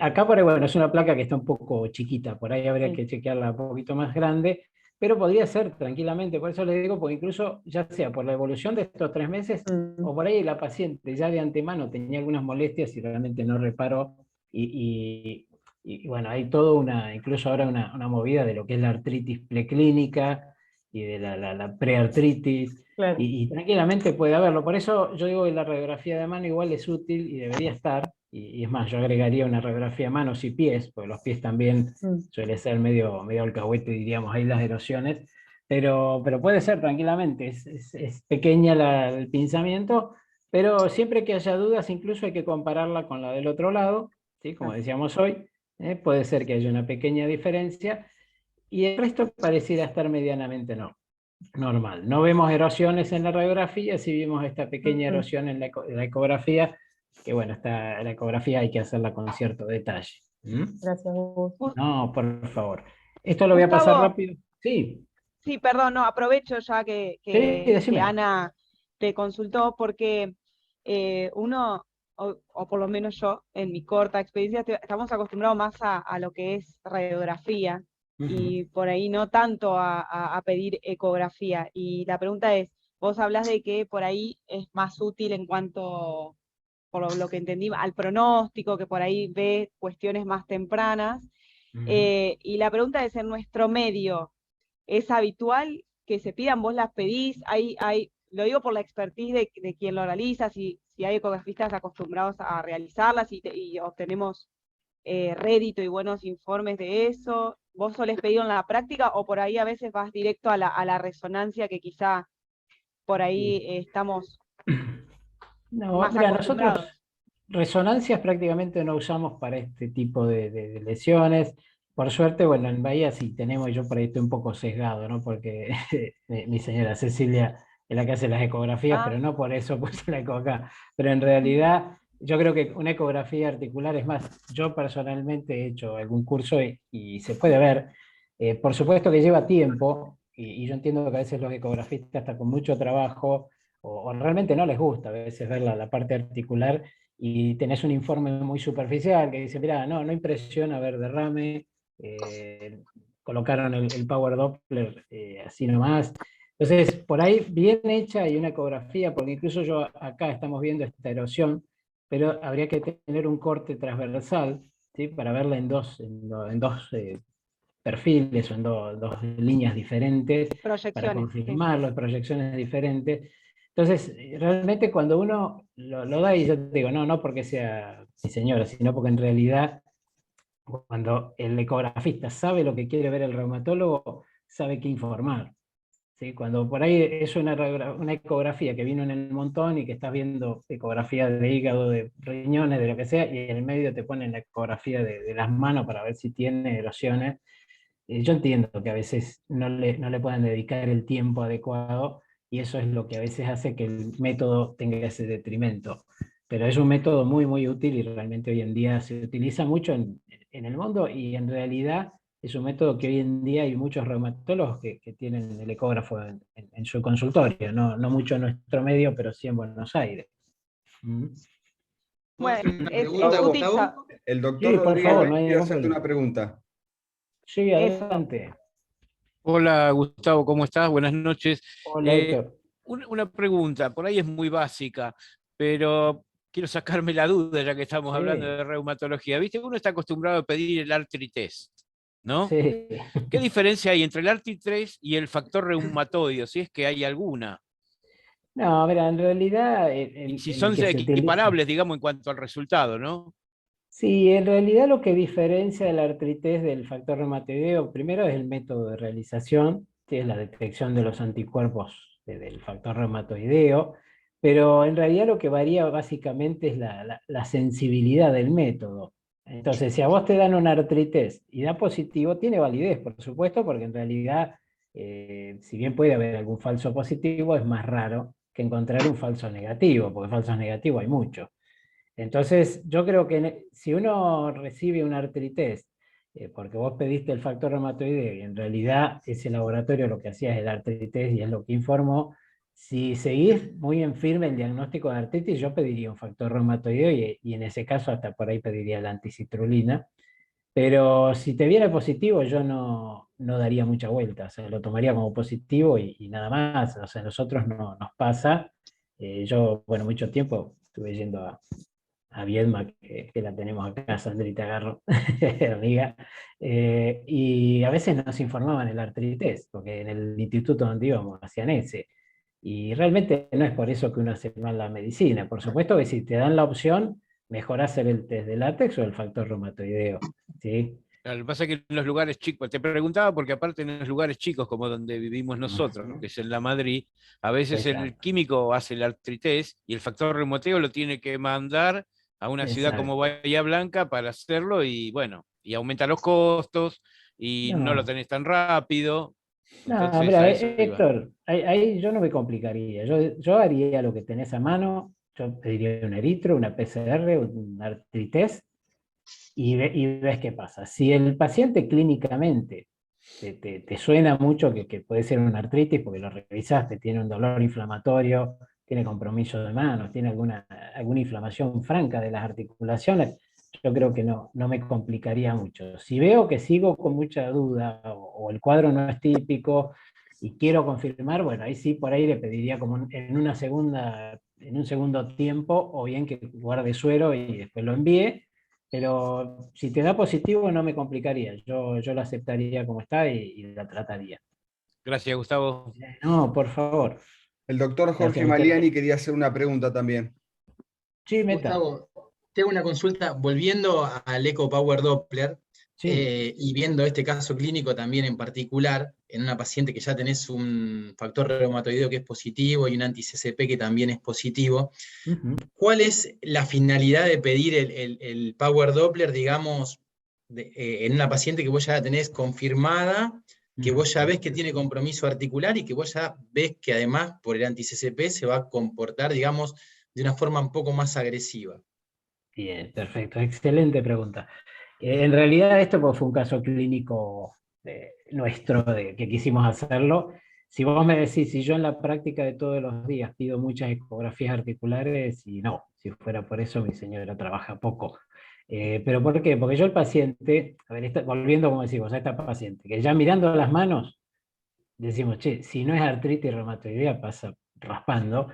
Acá por ahí, bueno, es una placa que está un poco chiquita, por ahí habría que chequearla un poquito más grande, pero podría ser tranquilamente, por eso le digo, porque incluso ya sea por la evolución de estos 3 meses, o por ahí la paciente ya de antemano tenía algunas molestias y realmente no reparó, y bueno, hay incluso ahora una movida de lo que es la artritis preclínica y de la preartritis, claro. y tranquilamente puede haberlo. Por eso yo digo que la radiografía de mano igual es útil y debería estar, y es más, yo agregaría una radiografía de manos y pies, porque los pies también suele ser medio alcahuete, diríamos, ahí las erosiones, pero puede ser tranquilamente, es pequeña el pinzamiento, pero siempre que haya dudas, incluso hay que compararla con la del otro lado, ¿sí? Como decíamos hoy, puede ser que haya una pequeña diferencia, y el resto pareciera estar medianamente normal. No vemos erosiones en la radiografía, sí vimos esta pequeña erosión en la ecografía, que bueno, la ecografía hay que hacerla con cierto detalle. Gracias, Hugo. No, por favor. Esto lo voy a pasar rápido. Sí. Sí, perdón, no, aprovecho ya que Ana te consultó, porque uno, o por lo menos yo, en mi corta experiencia, estamos acostumbrados más a lo que es radiografía, y por ahí no tanto a pedir ecografía. Y la pregunta es, vos hablás de que por ahí es más útil en cuanto, por lo que entendí, al pronóstico, que por ahí ve cuestiones más tempranas. Y la pregunta es, en nuestro medio, ¿es habitual que se pidan, vos las pedís? Lo digo por la expertise de quien lo realiza, si hay ecografistas acostumbrados a realizarlas y obtenemos rédito y buenos informes de eso. ¿Vos solés pedir en la práctica o por ahí a veces vas directo a la resonancia, que quizá por ahí estamos más mira, acostumbrados? nosotros resonancias prácticamente no usamos para este tipo de lesiones. Por suerte, bueno, en Bahía sí tenemos, yo por ahí estoy un poco sesgado, ¿no? Porque mi señora Cecilia es la que hace las ecografías, pero no por eso puse la eco acá. Pero en realidad, yo creo que una ecografía articular, es más, yo personalmente he hecho algún curso y se puede ver. Por supuesto que lleva tiempo, y yo entiendo que a veces los ecografistas están con mucho trabajo, o realmente no les gusta a veces ver la parte articular, y tenés un informe muy superficial que dice, mira, no impresiona ver derrame, colocaron el Power Doppler así nomás. Entonces, por ahí, bien hecha y una ecografía, porque incluso yo acá estamos viendo esta erosión, pero habría que tener un corte transversal ¿sí? Para verla en dos perfiles o en dos líneas diferentes, para Proyecciones, sí. confirmarlo, proyecciones diferentes. Entonces, realmente cuando uno lo da, y yo te digo, no porque sea mi señora, sino porque en realidad cuando el ecografista sabe lo que quiere ver el reumatólogo, sabe qué informar. ¿Sí? Cuando por ahí es una ecografía que vino en el montón y que estás viendo ecografía de hígado, de riñones, de lo que sea, y en el medio te ponen la ecografía de las manos para ver si tiene erosiones. Yo entiendo que a veces no le puedan dedicar el tiempo adecuado y eso es lo que a veces hace que el método tenga ese detrimento. Pero es un método muy, muy útil y realmente hoy en día se utiliza mucho en el mundo y en realidad es un método que hoy en día hay muchos reumatólogos que tienen el ecógrafo en su consultorio, no mucho en nuestro medio, pero sí en Buenos Aires. Bueno, Una es pregunta, útil. Gustavo. El doctor Sí, por Rodríguez favor, no hay quiere ningún hacerte problema. una pregunta. Sí, Eso. adelante. Hola Gustavo, ¿cómo estás? Buenas noches. Hola, Héctor. Una pregunta, por ahí es muy básica, pero quiero sacarme la duda ya que estamos hablando Sí, de reumatología. Viste, uno está acostumbrado a pedir el artrités, ¿no? sí. ¿Qué diferencia hay entre el artrités y el factor reumatoideo, si es que hay alguna? No, a ver, en realidad Y si el son que se utiliza. equiparables, digamos, en cuanto al resultado, ¿no? Sí, en realidad lo que diferencia la artritis del factor reumatoideo, primero es el método de realización, que es la detección de los anticuerpos del factor reumatoideo, pero en realidad lo que varía básicamente es la sensibilidad del método. Entonces, si a vos te dan una artritis y da positivo, tiene validez, por supuesto, porque en realidad, si bien puede haber algún falso positivo, es más raro que encontrar un falso negativo, porque falsos negativos hay muchos. Entonces, yo creo que si uno recibe una artritis, porque vos pediste el factor reumatoideo y en realidad ese laboratorio lo que hacía es el artritis y es lo que informó, si seguís muy en firme el diagnóstico de artritis, yo pediría un factor reumatoideo y en ese caso hasta por ahí pediría la anticitrulina. Pero si te viene positivo, yo no daría mucha vuelta, o sea, lo tomaría como positivo y nada más. O sea, a nosotros no nos pasa. Yo, bueno, mucho tiempo estuve yendo a Viedma, que la tenemos acá, Sandrita Garro, amiga, y a veces nos informaban el artritis, porque en el instituto donde íbamos hacían ese. Y realmente no es por eso que uno hace mal la medicina. Por supuesto que si te dan la opción, mejor hacer el test de látex o el factor reumatoideo. ¿Sí? Lo que pasa es que en los lugares chicos, te preguntaba porque aparte en los lugares chicos como donde vivimos nosotros, ¿no? Que es en la Madrid, a veces el Exacto. químico hace el artrités y el factor reumatoideo lo tiene que mandar a una ciudad como Exacto. Bahía Blanca para hacerlo y bueno, y aumenta los costos y no lo No, tenés tan rápido. no, Entonces mira, a eso iba. Héctor, ahí yo no me complicaría. Yo haría lo que tenés a mano. Yo pediría un eritro, una PCR, un artrités y ves qué pasa. Si el paciente clínicamente te suena mucho que puede ser una artritis porque lo revisaste, tiene un dolor inflamatorio, tiene compromiso de manos, tiene alguna inflamación franca de las articulaciones, yo creo que no me complicaría mucho. Si veo que sigo con mucha duda o el cuadro no es típico y quiero confirmar, bueno, ahí sí por ahí le pediría como en un segundo tiempo, o bien que guarde suero y después lo envíe, pero si te da positivo no me complicaría, yo la aceptaría como está y la trataría. Gracias, Gustavo. No, por favor. El doctor Gracias Jorge a usted. Maliani quería hacer una pregunta también. Sí, meta. Gustavo, tengo una consulta, volviendo al Eco Power Doppler, Sí. y viendo este caso clínico también en particular, en una paciente que ya tenés un factor reumatoideo que es positivo y un anti-CCP que también es positivo, Ujú. ¿cuál es la finalidad de pedir el Power Doppler, digamos, en una paciente que vos ya la tenés confirmada, que vos ya ves que tiene compromiso articular y que vos ya ves que además por el anti-CCP se va a comportar, digamos, de una forma un poco más agresiva? Bien, perfecto. Excelente pregunta. En realidad esto pues, fue un caso clínico nuestro de que quisimos hacerlo. Si vos me decís, si yo en la práctica de todos los días pido muchas ecografías articulares, y no, si fuera por eso mi señora trabaja poco. ¿Pero por qué? Porque yo el paciente, a ver, volviendo como decimos, a esta paciente, que ya mirando las manos, decimos, che, si no es artritis reumatoidea, pasa raspando,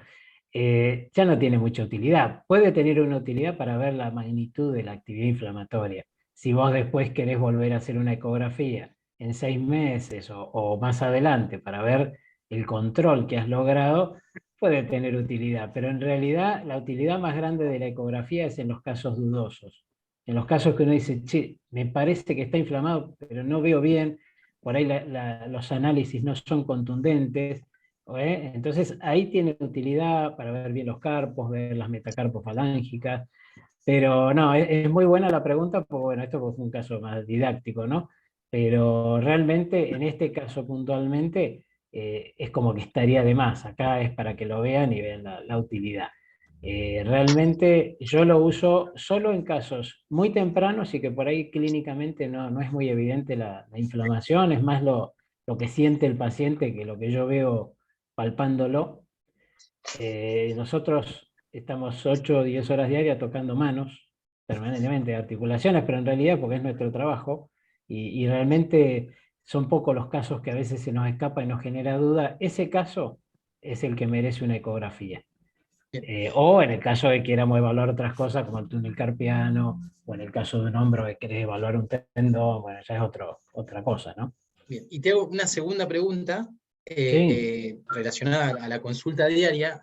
ya no tiene mucha utilidad. Puede tener una utilidad para ver la magnitud de la actividad inflamatoria. Si vos después querés volver a hacer una ecografía en 6 meses o más adelante para ver el control que has logrado, puede tener utilidad, pero en realidad la utilidad más grande de la ecografía es en los casos dudosos. En los casos que uno dice, che, me parece que está inflamado, pero no veo bien, por ahí los análisis no son contundentes, entonces ahí tiene utilidad para ver bien los carpos, ver las metacarpos falángicas, pero no, es muy buena la pregunta, porque bueno, esto fue un caso más didáctico, ¿no? Pero realmente en este caso puntualmente es como que estaría de más. Acá es para que lo vean y vean la utilidad. Realmente yo lo uso solo en casos muy tempranos y que por ahí clínicamente no es muy evidente la inflamación, es más lo que siente el paciente que lo que yo veo palpándolo. Nosotros estamos 8 o 10 horas diarias tocando manos permanentemente, articulaciones, pero en realidad porque es nuestro trabajo y realmente son pocos los casos que a veces se nos escapa y nos genera duda. Ese caso es el que merece una ecografía. O en el caso de que queramos evaluar otras cosas como el túnel carpiano, o en el caso de un hombro que querés evaluar un tendón, bueno, ya es otra cosa, ¿no? Bien, y te hago una segunda pregunta Sí. relacionada a la consulta diaria.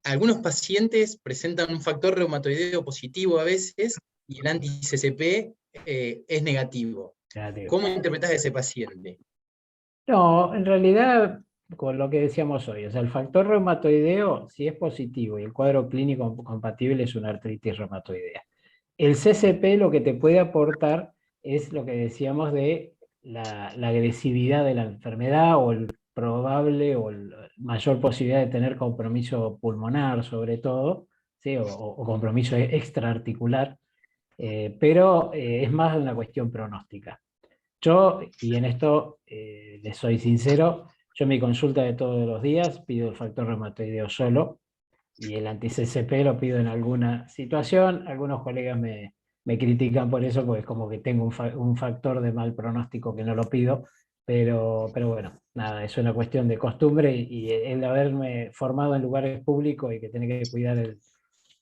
Algunos pacientes presentan un factor reumatoideo positivo a veces y el anti-CCP es negativo. ¿Cómo interpretás a ese paciente? No, en realidad, con lo que decíamos hoy, o sea, el factor reumatoideo, si es positivo y el cuadro clínico compatible, es una artritis reumatoidea. El CCP lo que te puede aportar es lo que decíamos de la agresividad de la enfermedad o el probable o la mayor posibilidad de tener compromiso pulmonar, sobre todo, ¿sí? o compromiso extraarticular, pero es más una cuestión pronóstica. Yo, y en esto les soy sincero, yo en mi consulta de todos los días pido el factor reumatoideo solo y el anti-CCP lo pido en alguna situación. Algunos colegas me critican por eso, porque es como que tengo un factor de mal pronóstico que no lo pido, pero bueno, nada, es una cuestión de costumbre y el haberme formado en lugares públicos y que tiene que cuidar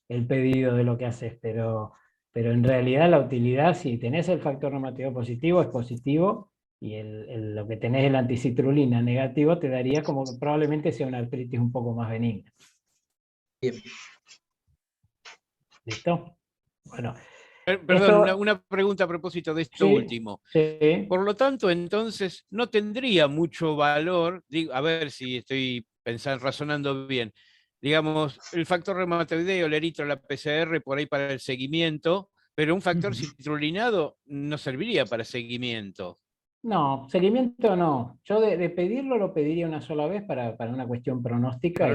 el pedido de lo que haces, pero en realidad la utilidad, si tenés el factor normativo positivo, es positivo, y lo que tenés el anticitrulina negativo te daría como que probablemente sea una artritis un poco más benigna. Bien. ¿Listo? Bueno. Perdón, una pregunta a propósito de esto último. Sí. Por lo tanto, entonces, no tendría mucho valor, a ver si estoy razonando bien, digamos, el factor reumatoideo, el eritro, la PCR, por ahí para el seguimiento, pero un factor citrulinado no serviría para seguimiento. No, seguimiento no. Yo de pedirlo lo pediría una sola vez para una cuestión pronóstica,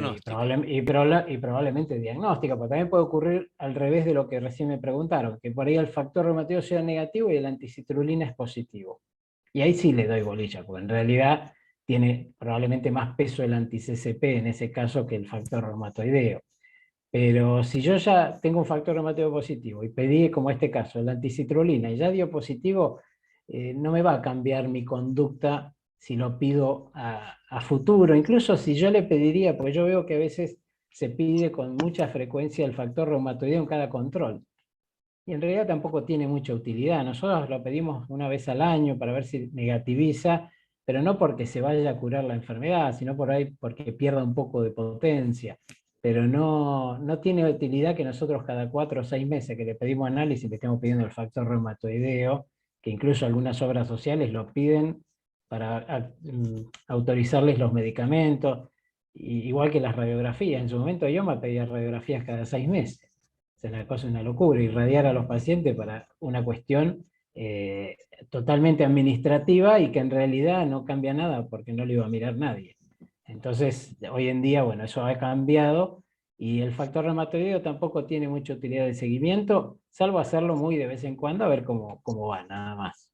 y probablemente diagnóstica, porque también puede ocurrir al revés de lo que recién me preguntaron, que por ahí el factor reumatoideo sea negativo y el anticitrulina es positivo. Y ahí sí le doy bolilla, porque en realidad tiene probablemente más peso el anti-CCP en ese caso que el factor reumatoideo. Pero si yo ya tengo un factor reumatoideo positivo y pedí, como este caso, el anticitrulina y ya dio positivo, no me va a cambiar mi conducta si lo pido a futuro. Incluso si yo le pediría, porque yo veo que a veces se pide con mucha frecuencia el factor reumatoideo en cada control. Y en realidad tampoco tiene mucha utilidad. Nosotros lo pedimos una vez al año para ver si negativiza, pero no porque se vaya a curar la enfermedad, sino por ahí porque pierda un poco de potencia. Pero no tiene utilidad que nosotros cada 4 o 6 meses que le pedimos análisis, le estemos pidiendo el factor reumatoideo, que incluso algunas obras sociales lo piden para autorizarles los medicamentos, igual que las radiografías. En su momento yo me pedía radiografías cada 6 meses. Es una cosa, una locura, irradiar a los pacientes para una cuestión totalmente administrativa y que en realidad no cambia nada porque no lo iba a mirar nadie. Entonces, hoy en día, bueno, eso ha cambiado y el factor reumatoideo tampoco tiene mucha utilidad de seguimiento, salvo hacerlo muy de vez en cuando a ver cómo va, nada más.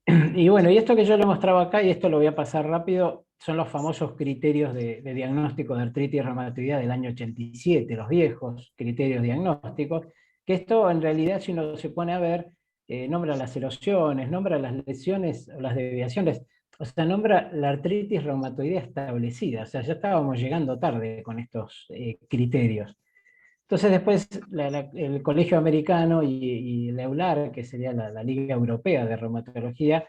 Y bueno, y esto que yo le mostraba acá, y esto lo voy a pasar rápido, son los famosos criterios de diagnóstico de artritis reumatoidea del año 87, los viejos criterios diagnósticos, que esto en realidad, si uno se pone a ver, nombra las erosiones, nombra las lesiones o las desviaciones, o sea, nombra la artritis reumatoidea establecida, o sea, ya estábamos llegando tarde con estos criterios. Entonces después el Colegio Americano y el EULAR, que sería la Liga Europea de Reumatología,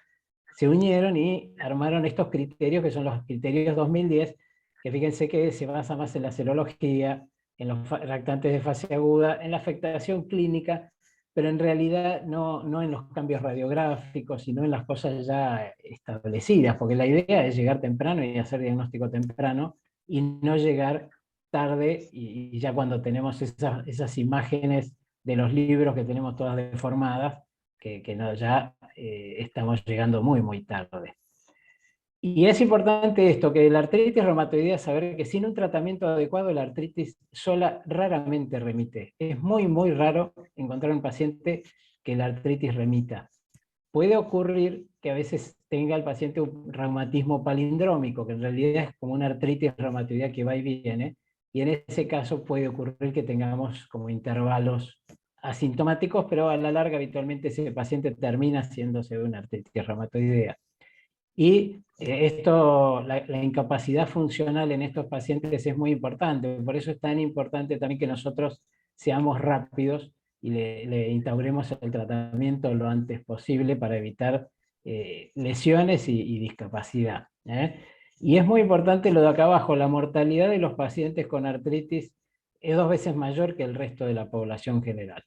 se unieron y armaron estos criterios, que son los criterios 2010, que fíjense que se basa más en la serología, en los reactantes de fase aguda, en la afectación clínica, pero en realidad no en los cambios radiográficos, sino en las cosas ya establecidas, porque la idea es llegar temprano y hacer diagnóstico temprano, y no llegar tarde, y ya cuando tenemos esas imágenes de los libros que tenemos todas deformadas, que no, ya estamos llegando muy, muy tarde. Y es importante esto, que la artritis reumatoidea, saber que sin un tratamiento adecuado la artritis sola raramente remite. Es muy, muy raro encontrar un paciente que la artritis remita. Puede ocurrir que a veces tenga el paciente un reumatismo palindrómico, que en realidad es como una artritis reumatoidea que va y viene, y en ese caso puede ocurrir que tengamos como intervalos asintomáticos, pero a la larga habitualmente ese paciente termina haciéndose una artritis reumatoidea. Y la incapacidad funcional en estos pacientes es muy importante, por eso es tan importante también que nosotros seamos rápidos y le instauremos el tratamiento lo antes posible para evitar lesiones y discapacidad. Y es muy importante lo de acá abajo, la mortalidad de los pacientes con artritis es 2 veces mayor que el resto de la población general.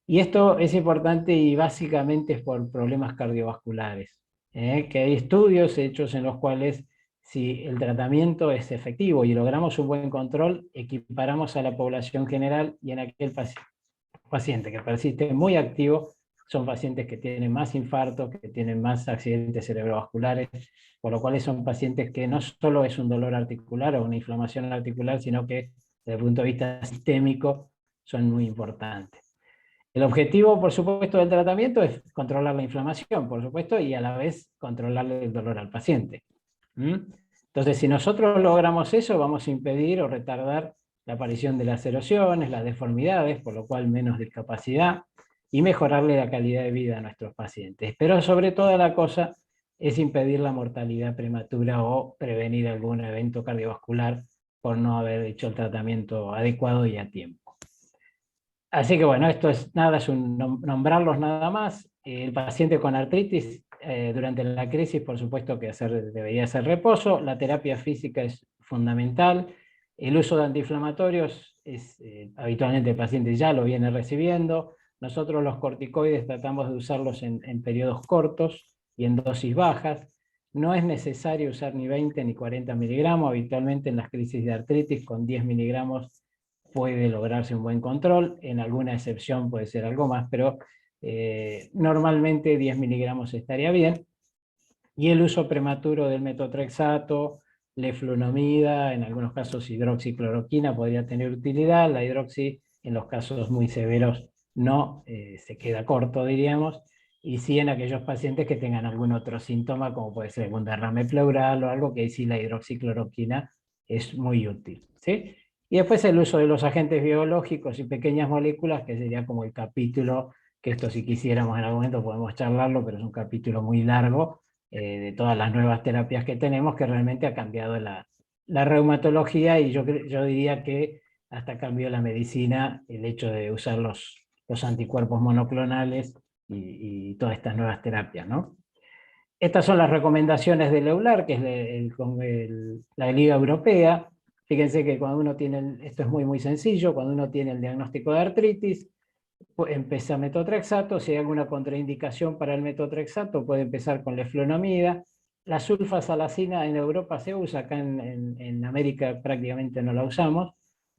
Y esto es importante y básicamente es por problemas cardiovasculares, que hay estudios hechos en los cuales si el tratamiento es efectivo y logramos un buen control, equiparamos a la población general, y en aquel paciente que persiste muy activo, son pacientes que tienen más infartos, que tienen más accidentes cerebrovasculares, por lo cual son pacientes que no solo es un dolor articular o una inflamación articular, sino que desde el punto de vista sistémico son muy importantes. El objetivo, por supuesto, del tratamiento es controlar la inflamación, por supuesto, y a la vez controlar el dolor al paciente. Entonces, si nosotros logramos eso, vamos a impedir o retardar la aparición de las erosiones, las deformidades, por lo cual menos discapacidad, y mejorarle la calidad de vida a nuestros pacientes. Pero sobre toda la cosa es impedir la mortalidad prematura o prevenir algún evento cardiovascular por no haber hecho el tratamiento adecuado y a tiempo. Así que bueno, esto es nada, es nombrarlos nada más. El paciente con artritis durante la crisis, por supuesto que debería hacer reposo. La terapia física es fundamental. El uso de antiinflamatorios habitualmente el paciente ya lo viene recibiendo. Nosotros los corticoides tratamos de usarlos en periodos cortos y en dosis bajas. No es necesario usar ni 20 ni 40 miligramos. Habitualmente en las crisis de artritis con 10 miligramos puede lograrse un buen control, en alguna excepción puede ser algo más, pero normalmente 10 miligramos estaría bien. Y el uso prematuro del metotrexato, leflunomida, en algunos casos hidroxicloroquina podría tener utilidad. La hidroxi en los casos muy severos no se queda corto, diríamos, y sí en aquellos pacientes que tengan algún otro síntoma, como puede ser algún derrame pleural o algo, que ahí sí la hidroxicloroquina es muy útil, ¿sí? Y después el uso de los agentes biológicos y pequeñas moléculas, que sería como el capítulo, que esto si quisiéramos en algún momento podemos charlarlo, pero es un capítulo muy largo, de todas las nuevas terapias que tenemos, que realmente ha cambiado la reumatología, y yo diría que hasta cambió la medicina el hecho de usar los anticuerpos monoclonales y todas estas nuevas terapias, ¿no? Estas son las recomendaciones del EULAR, que es la Liga Europea. Fíjense que cuando uno tiene, esto es muy, muy sencillo, cuando uno tiene el diagnóstico de artritis, empieza metotrexato. Si hay alguna contraindicación para el metotrexato, puede empezar con leflunomida. La sulfasalacina en Europa se usa, acá en América prácticamente no la usamos,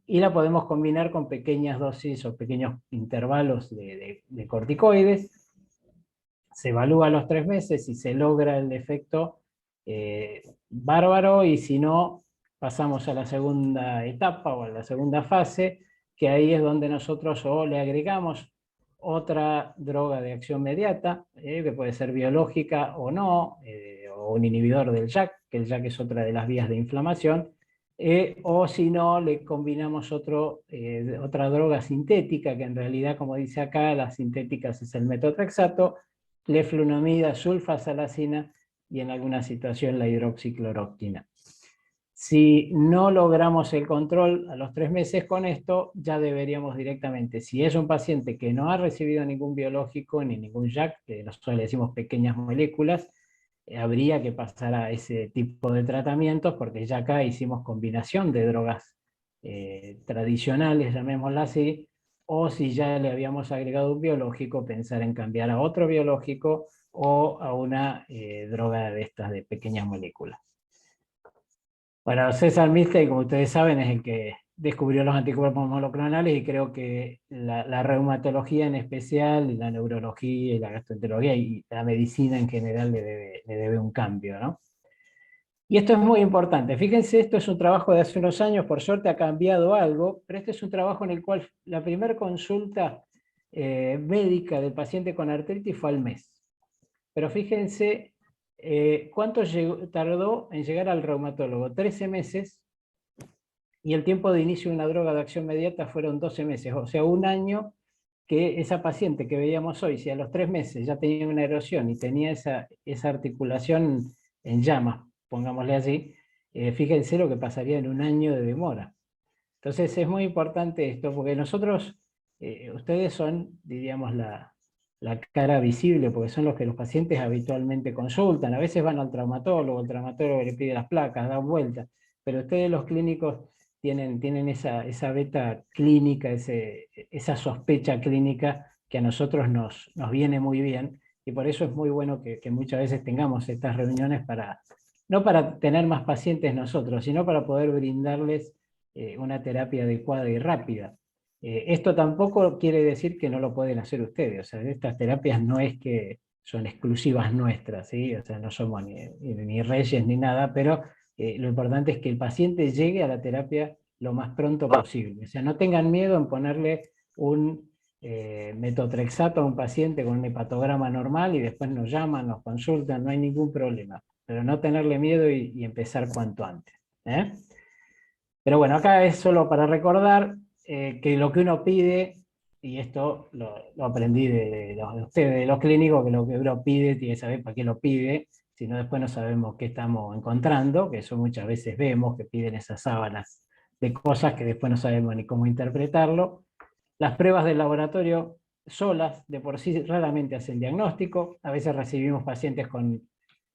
y la podemos combinar con pequeñas dosis o pequeños intervalos de corticoides. Se evalúa a los 3 meses y se logra el efecto, bárbaro, y si no, pasamos a la segunda etapa o a la segunda fase, que ahí es donde nosotros o le agregamos otra droga de acción mediata, que puede ser biológica o no, o un inhibidor del JAK, que el JAK es otra de las vías de inflamación, o si no, le combinamos otra droga sintética, que en realidad, como dice acá, las sintéticas es el metotrexato, leflunomida, sulfasalacina y en alguna situación la hidroxicloroquina. Si no logramos el control a los 3 meses con esto, ya deberíamos directamente, si es un paciente que no ha recibido ningún biológico ni ningún JAK, que nosotros le decimos pequeñas moléculas, habría que pasar a ese tipo de tratamientos, porque ya acá hicimos combinación de drogas tradicionales, llamémosla así, o si ya le habíamos agregado un biológico, pensar en cambiar a otro biológico o a una droga de estas de pequeñas moléculas. Bueno, César Milstein, como ustedes saben, es el que descubrió los anticuerpos monoclonales, y creo que la reumatología en especial, y la neurología y la gastroenterología y la medicina en general le debe un cambio, ¿no? Y esto es muy importante. Fíjense, esto es un trabajo de hace unos años, por suerte ha cambiado algo, pero este es un trabajo en el cual la primera consulta médica del paciente con artritis fue al mes. Pero fíjense cuánto tardó en llegar al reumatólogo, 13 meses, y el tiempo de inicio de una droga de acción inmediata fueron 12 meses, o sea, un año que esa paciente que veíamos hoy, si a los 3 meses ya tenía una erosión y tenía esa articulación en llamas, pongámosle así, fíjense lo que pasaría en un año de demora. Entonces es muy importante esto, porque nosotros, ustedes son, diríamos, la cara visible, porque son los que los pacientes habitualmente consultan. A veces van al traumatólogo, el traumatólogo le pide las placas, da vueltas, pero ustedes los clínicos tienen esa beta clínica, esa sospecha clínica que a nosotros nos viene muy bien, y por eso es muy bueno que muchas veces tengamos estas reuniones no para tener más pacientes nosotros, sino para poder brindarles una terapia adecuada y rápida. Esto tampoco quiere decir que no lo pueden hacer ustedes, o sea, estas terapias no es que son exclusivas nuestras, ¿sí? O sea, no somos ni reyes ni nada, pero lo importante es que el paciente llegue a la terapia lo más pronto posible. O sea, no tengan miedo en ponerle un metotrexato a un paciente con un hepatograma normal y después nos llaman, nos consultan, no hay ningún problema. Pero no tenerle miedo y empezar cuanto antes. Pero bueno, acá es solo para recordar que lo que uno pide, y esto lo aprendí de ustedes, de los clínicos, que lo que uno pide tiene que saber para qué lo pide, si no después no sabemos qué estamos encontrando, que eso muchas veces vemos, que piden esas sábanas de cosas que después no sabemos ni cómo interpretarlo. Las pruebas del laboratorio solas, de por sí, raramente hacen diagnóstico. A veces recibimos pacientes con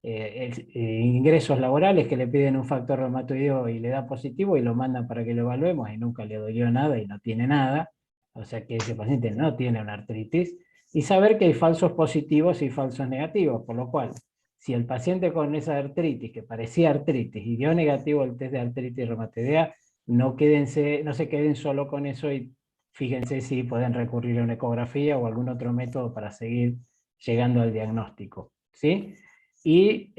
ingresos laborales que le piden un factor reumatoideo y le da positivo y lo mandan para que lo evaluemos y nunca le dolió nada y no tiene nada, o sea que ese paciente no tiene una artritis, y saber que hay falsos positivos y falsos negativos, por lo cual si el paciente con esa artritis, que parecía artritis y dio negativo el test de artritis reumatoidea, no se queden solo con eso, y fíjense si pueden recurrir a una ecografía o algún otro método para seguir llegando al diagnóstico, ¿sí? Y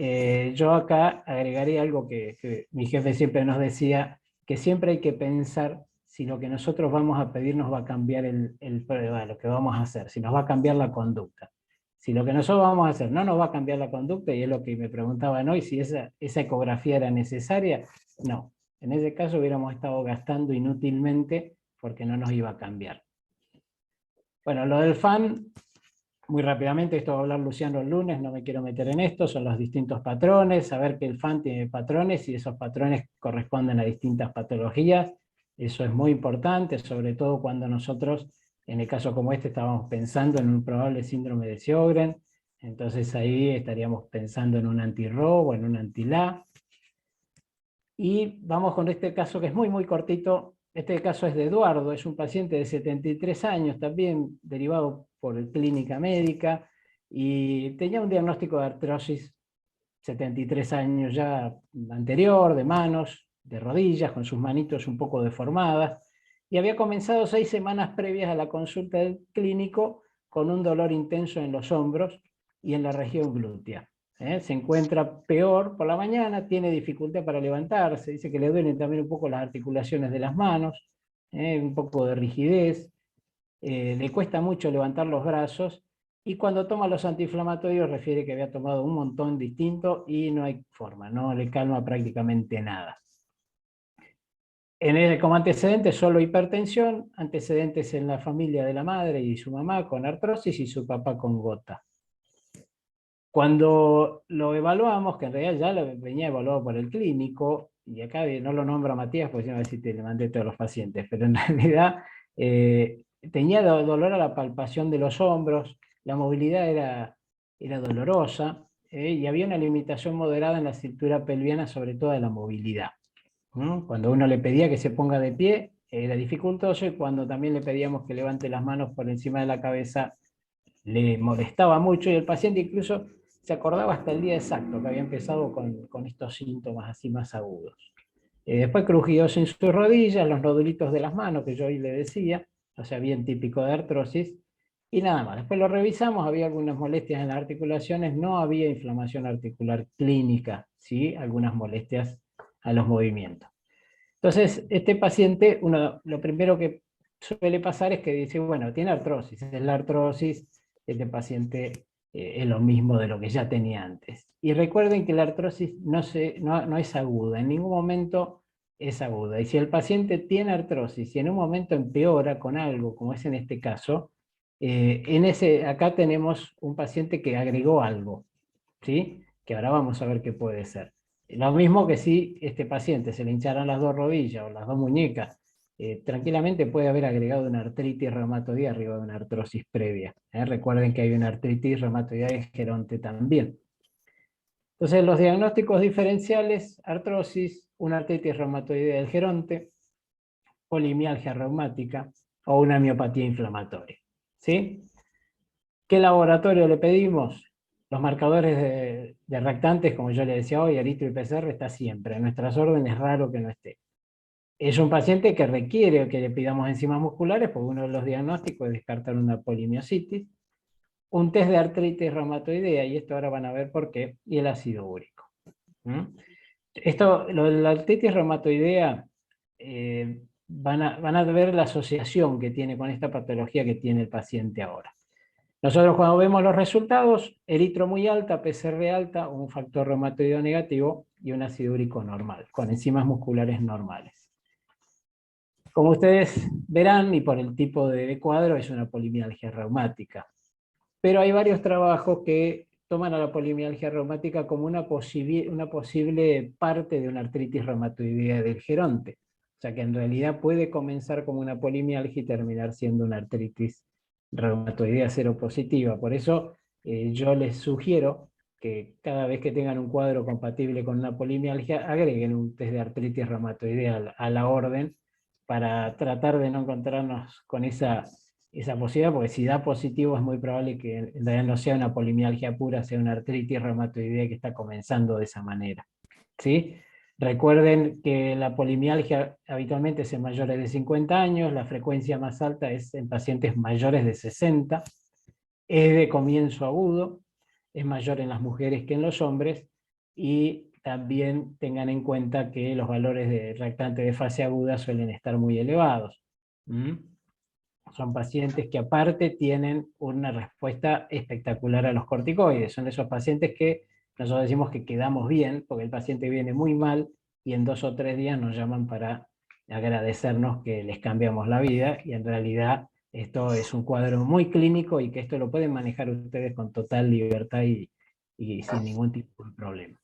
yo acá agregaría algo que mi jefe siempre nos decía, que siempre hay que pensar si lo que nosotros vamos a pedir nos va a cambiar lo que vamos a hacer, si nos va a cambiar la conducta. Si lo que nosotros vamos a hacer no nos va a cambiar la conducta, y es lo que me preguntaban hoy, si esa ecografía era necesaria, no. En ese caso hubiéramos estado gastando inútilmente porque no nos iba a cambiar. Bueno, lo del FAN, muy rápidamente, esto va a hablar Luciano el lunes, no me quiero meter en esto, son los distintos patrones, saber que el FAN tiene patrones y esos patrones corresponden a distintas patologías, eso es muy importante, sobre todo cuando nosotros, en el caso como este, estábamos pensando en un probable síndrome de Sjögren, entonces ahí estaríamos pensando en un anti-RO o en un anti-LA. Y vamos con este caso que es muy, muy cortito. Este caso es de Eduardo, es un paciente de 73 años, también derivado por clínica médica, y tenía un diagnóstico de artrosis, 73 años ya anterior, de manos, de rodillas, con sus manitos un poco deformadas, y había comenzado 6 semanas previas a la consulta del clínico con un dolor intenso en los hombros y en la región glútea. Se encuentra peor por la mañana, tiene dificultad para levantarse, dice que le duelen también un poco las articulaciones de las manos, un poco de rigidez, le cuesta mucho levantar los brazos, y cuando toma los antiinflamatorios refiere que había tomado un montón distinto y no hay forma, no le calma prácticamente nada. Como antecedentes solo hipertensión, antecedentes en la familia de la madre y su mamá con artrosis y su papá con gota. Cuando lo evaluamos, que en realidad ya lo venía evaluado por el clínico, y acá no lo nombro a Matías, porque si no, a ver si te le mandé todos los pacientes, pero en realidad tenía dolor a la palpación de los hombros, la movilidad era dolorosa, y había una limitación moderada en la cintura pelviana, sobre todo de la movilidad. Cuando uno le pedía que se ponga de pie, era dificultoso, y cuando también le pedíamos que levante las manos por encima de la cabeza, le molestaba mucho, y el paciente incluso se acordaba hasta el día exacto que había empezado con estos síntomas así más agudos. Después crujidos en sus rodillas, los nodulitos de las manos, que yo hoy le decía, o sea, bien típico de artrosis, y nada más. Después lo revisamos, había algunas molestias en las articulaciones, no había inflamación articular clínica, sí, algunas molestias a los movimientos. Entonces, este paciente, lo primero que suele pasar es que dice, bueno, tiene artrosis, es la artrosis, este paciente es lo mismo de lo que ya tenía antes. Y recuerden que la artrosis no es aguda, en ningún momento es aguda. Y si el paciente tiene artrosis y en un momento empeora con algo, como es en este caso, acá tenemos un paciente que agregó algo, ¿sí? Que ahora vamos a ver qué puede ser. Lo mismo que si este paciente se le hincharan las dos rodillas o las dos muñecas, tranquilamente puede haber agregado una artritis reumatoidea arriba de una artrosis previa. Recuerden que hay una artritis reumatoidea de geronte también. Entonces, los diagnósticos diferenciales: artrosis, una artritis reumatoidea del geronte, polimialgia reumática o una miopatía inflamatoria. ¿Sí? ¿Qué laboratorio le pedimos? Los marcadores de reactantes, como yo le decía hoy, eritro y PCR, está siempre. En nuestras órdenes es raro que no esté. Es un paciente que requiere que le pidamos enzimas musculares, porque uno de los diagnósticos es descartar una polimiositis, un test de artritis reumatoidea, y esto ahora van a ver por qué, y el ácido úrico. Lo de la artritis reumatoidea, van a ver la asociación que tiene con esta patología que tiene el paciente ahora. Nosotros, cuando vemos los resultados, eritro muy alta, PCR alta, un factor reumatoideo negativo y un ácido úrico normal, con enzimas musculares normales. Como ustedes verán, y por el tipo de cuadro, es una polimialgia reumática. Pero hay varios trabajos que toman a la polimialgia reumática como una posible parte de una artritis reumatoidea del geronte. O sea que en realidad puede comenzar como una polimialgia y terminar siendo una artritis reumatoidea seropositiva. Por eso yo les sugiero que cada vez que tengan un cuadro compatible con una polimialgia, agreguen un test de artritis reumatoidea a la orden, para tratar de no encontrarnos con esa posibilidad, porque si da positivo es muy probable que en realidad no sea una polimialgia pura, sea una artritis reumatoidea que está comenzando de esa manera. ¿Sí? Recuerden que la polimialgia habitualmente es en mayores de 50 años, la frecuencia más alta es en pacientes mayores de 60, es de comienzo agudo, es mayor en las mujeres que en los hombres, y también tengan en cuenta que los valores de reactante de fase aguda suelen estar muy elevados. Son pacientes que aparte tienen una respuesta espectacular a los corticoides. Son esos pacientes que nosotros decimos que quedamos bien, porque el paciente viene muy mal y en 2 o 3 días nos llaman para agradecernos que les cambiamos la vida, y en realidad esto es un cuadro muy clínico y que esto lo pueden manejar ustedes con total libertad y sin ningún tipo de problema.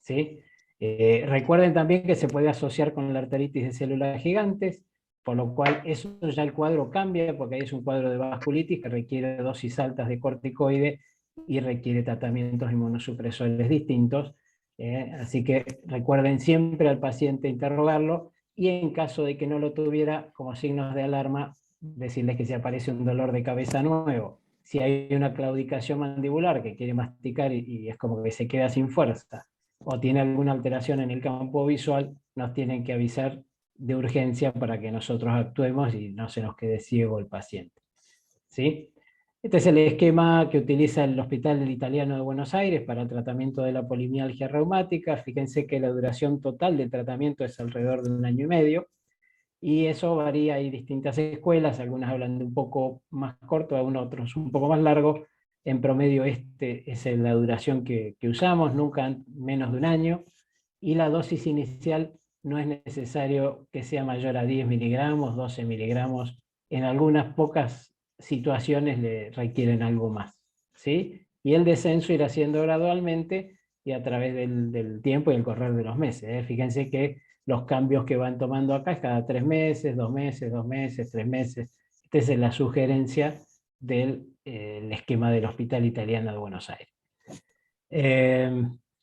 ¿Sí? Recuerden también que se puede asociar con la arteritis de células gigantes, por lo cual eso ya el cuadro cambia, porque ahí es un cuadro de vasculitis que requiere dosis altas de corticoide y requiere tratamientos inmunosupresores distintos. Así que recuerden siempre al paciente interrogarlo, y en caso de que no lo tuviera, como signos de alarma, decirles que si aparece un dolor de cabeza nuevo, si hay una claudicación mandibular que quiere masticar y es como que se queda sin fuerza, o tiene alguna alteración en el campo visual, nos tienen que avisar de urgencia para que nosotros actuemos y no se nos quede ciego el paciente. ¿Sí? Este es el esquema que utiliza el Hospital Italiano de Buenos Aires para el tratamiento de la polimialgia reumática. Fíjense que la duración total del tratamiento es alrededor de 1 año y medio, y eso varía. Hay distintas escuelas, algunas hablan de un poco más corto, algunos otros un poco más largo. En promedio este es la duración que usamos, nunca menos de 1 año, y la dosis inicial no es necesario que sea mayor a 10 miligramos, 12 miligramos, en algunas pocas situaciones le requieren algo más, ¿sí? y el descenso irá siendo gradualmente y a través del tiempo y el correr de los meses. Fíjense que los cambios que van tomando acá es cada 3 meses, 2 meses, 2 meses, 3 meses. Esta es la sugerencia del esquema del Hospital Italiano de Buenos Aires.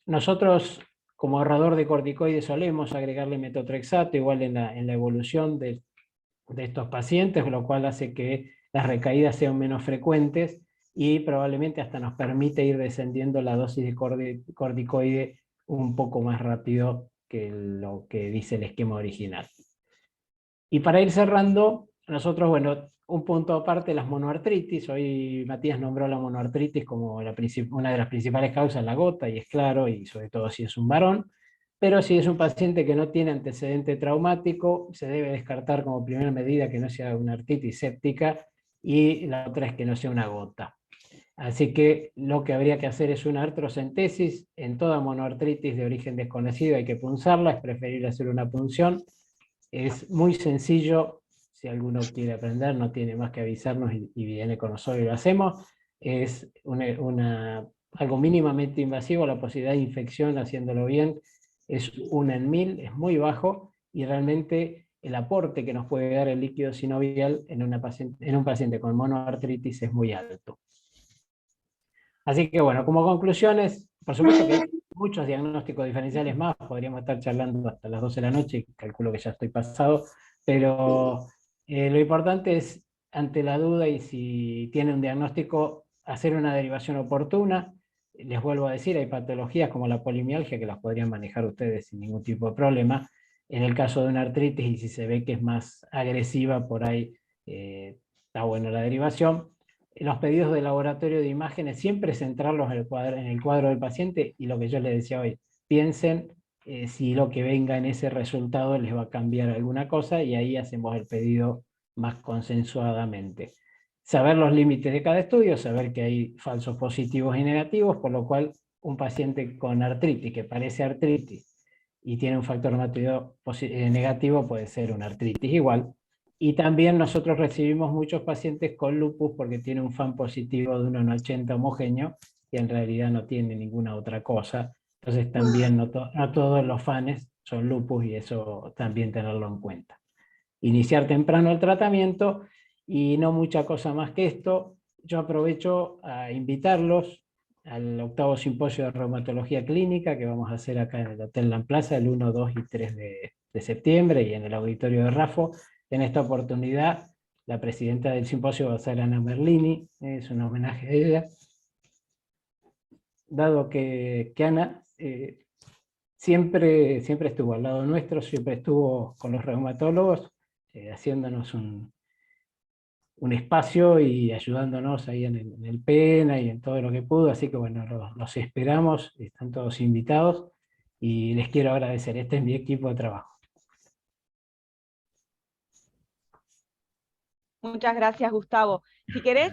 Nosotros, como ahorrador de corticoides, solemos agregarle metotrexato, igual en la evolución de estos pacientes, lo cual hace que las recaídas sean menos frecuentes y probablemente hasta nos permite ir descendiendo la dosis de corticoide un poco más rápido que lo que dice el esquema original. Y para ir cerrando, nosotros, bueno, un punto aparte, las monoartritis. Hoy Matías nombró la monoartritis como una de las principales causas, la gota, y es claro, y sobre todo si es un varón. Pero si es un paciente que no tiene antecedente traumático, se debe descartar como primera medida que no sea una artritis séptica, y la otra es que no sea una gota. Así que lo que habría que hacer es una artrocentesis. En toda monoartritis de origen desconocido hay que punzarla, es preferible hacer una punción. Es muy sencillo, si alguno quiere aprender, no tiene más que avisarnos y viene con nosotros y lo hacemos. Es algo mínimamente invasivo, la posibilidad de infección haciéndolo bien es 1 en 1000, es muy bajo, y realmente el aporte que nos puede dar el líquido sinovial en un paciente con monoartritis es muy alto. Así que bueno, como conclusiones, por supuesto que hay muchos diagnósticos diferenciales más, podríamos estar charlando hasta las 12 de la noche, calculo que ya estoy pasado, pero lo importante es, ante la duda y si tiene un diagnóstico, hacer una derivación oportuna. Les vuelvo a decir, hay patologías como la polimialgia que las podrían manejar ustedes sin ningún tipo de problema. En el caso de una artritis, y si se ve que es más agresiva, por ahí está buena la derivación. Los pedidos de laboratorio de imágenes siempre centrarlos en el cuadro del paciente, y lo que yo les decía hoy, piensen si lo que venga en ese resultado les va a cambiar alguna cosa, y ahí hacemos el pedido más consensuadamente. Saber los límites de cada estudio, saber que hay falsos positivos y negativos, por lo cual un paciente con artritis, que parece artritis, y tiene un factor reumatoideo negativo, puede ser una artritis igual. Y también nosotros recibimos muchos pacientes con lupus porque tiene un FAN positivo de 1,80 homogéneo, y en realidad no tiene ninguna otra cosa. Entonces también no todos los FANs son lupus, y eso también tenerlo en cuenta. Iniciar temprano el tratamiento, y no mucha cosa más que esto. Yo aprovecho a invitarlos al 8º simposio de reumatología clínica que vamos a hacer acá en el Hotel La Plaza el 1, 2 y 3 de septiembre, y en el auditorio de Rafo. En esta oportunidad, la presidenta del simposio va a ser Ana Merlini, es un homenaje a ella, dado que Ana siempre estuvo al lado nuestro, siempre estuvo con los reumatólogos, haciéndonos un espacio y ayudándonos ahí en el PENA y en todo lo que pudo. Así que bueno, los esperamos, están todos invitados, y les quiero agradecer. Este es mi equipo de trabajo. Muchas gracias, Gustavo. Si querés,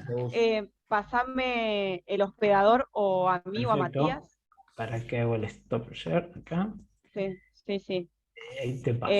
pasame el hospedador, o a mí o a Perfecto. Matías. ¿Para qué hago el stop share acá? Sí, sí, sí. Ahí te paso.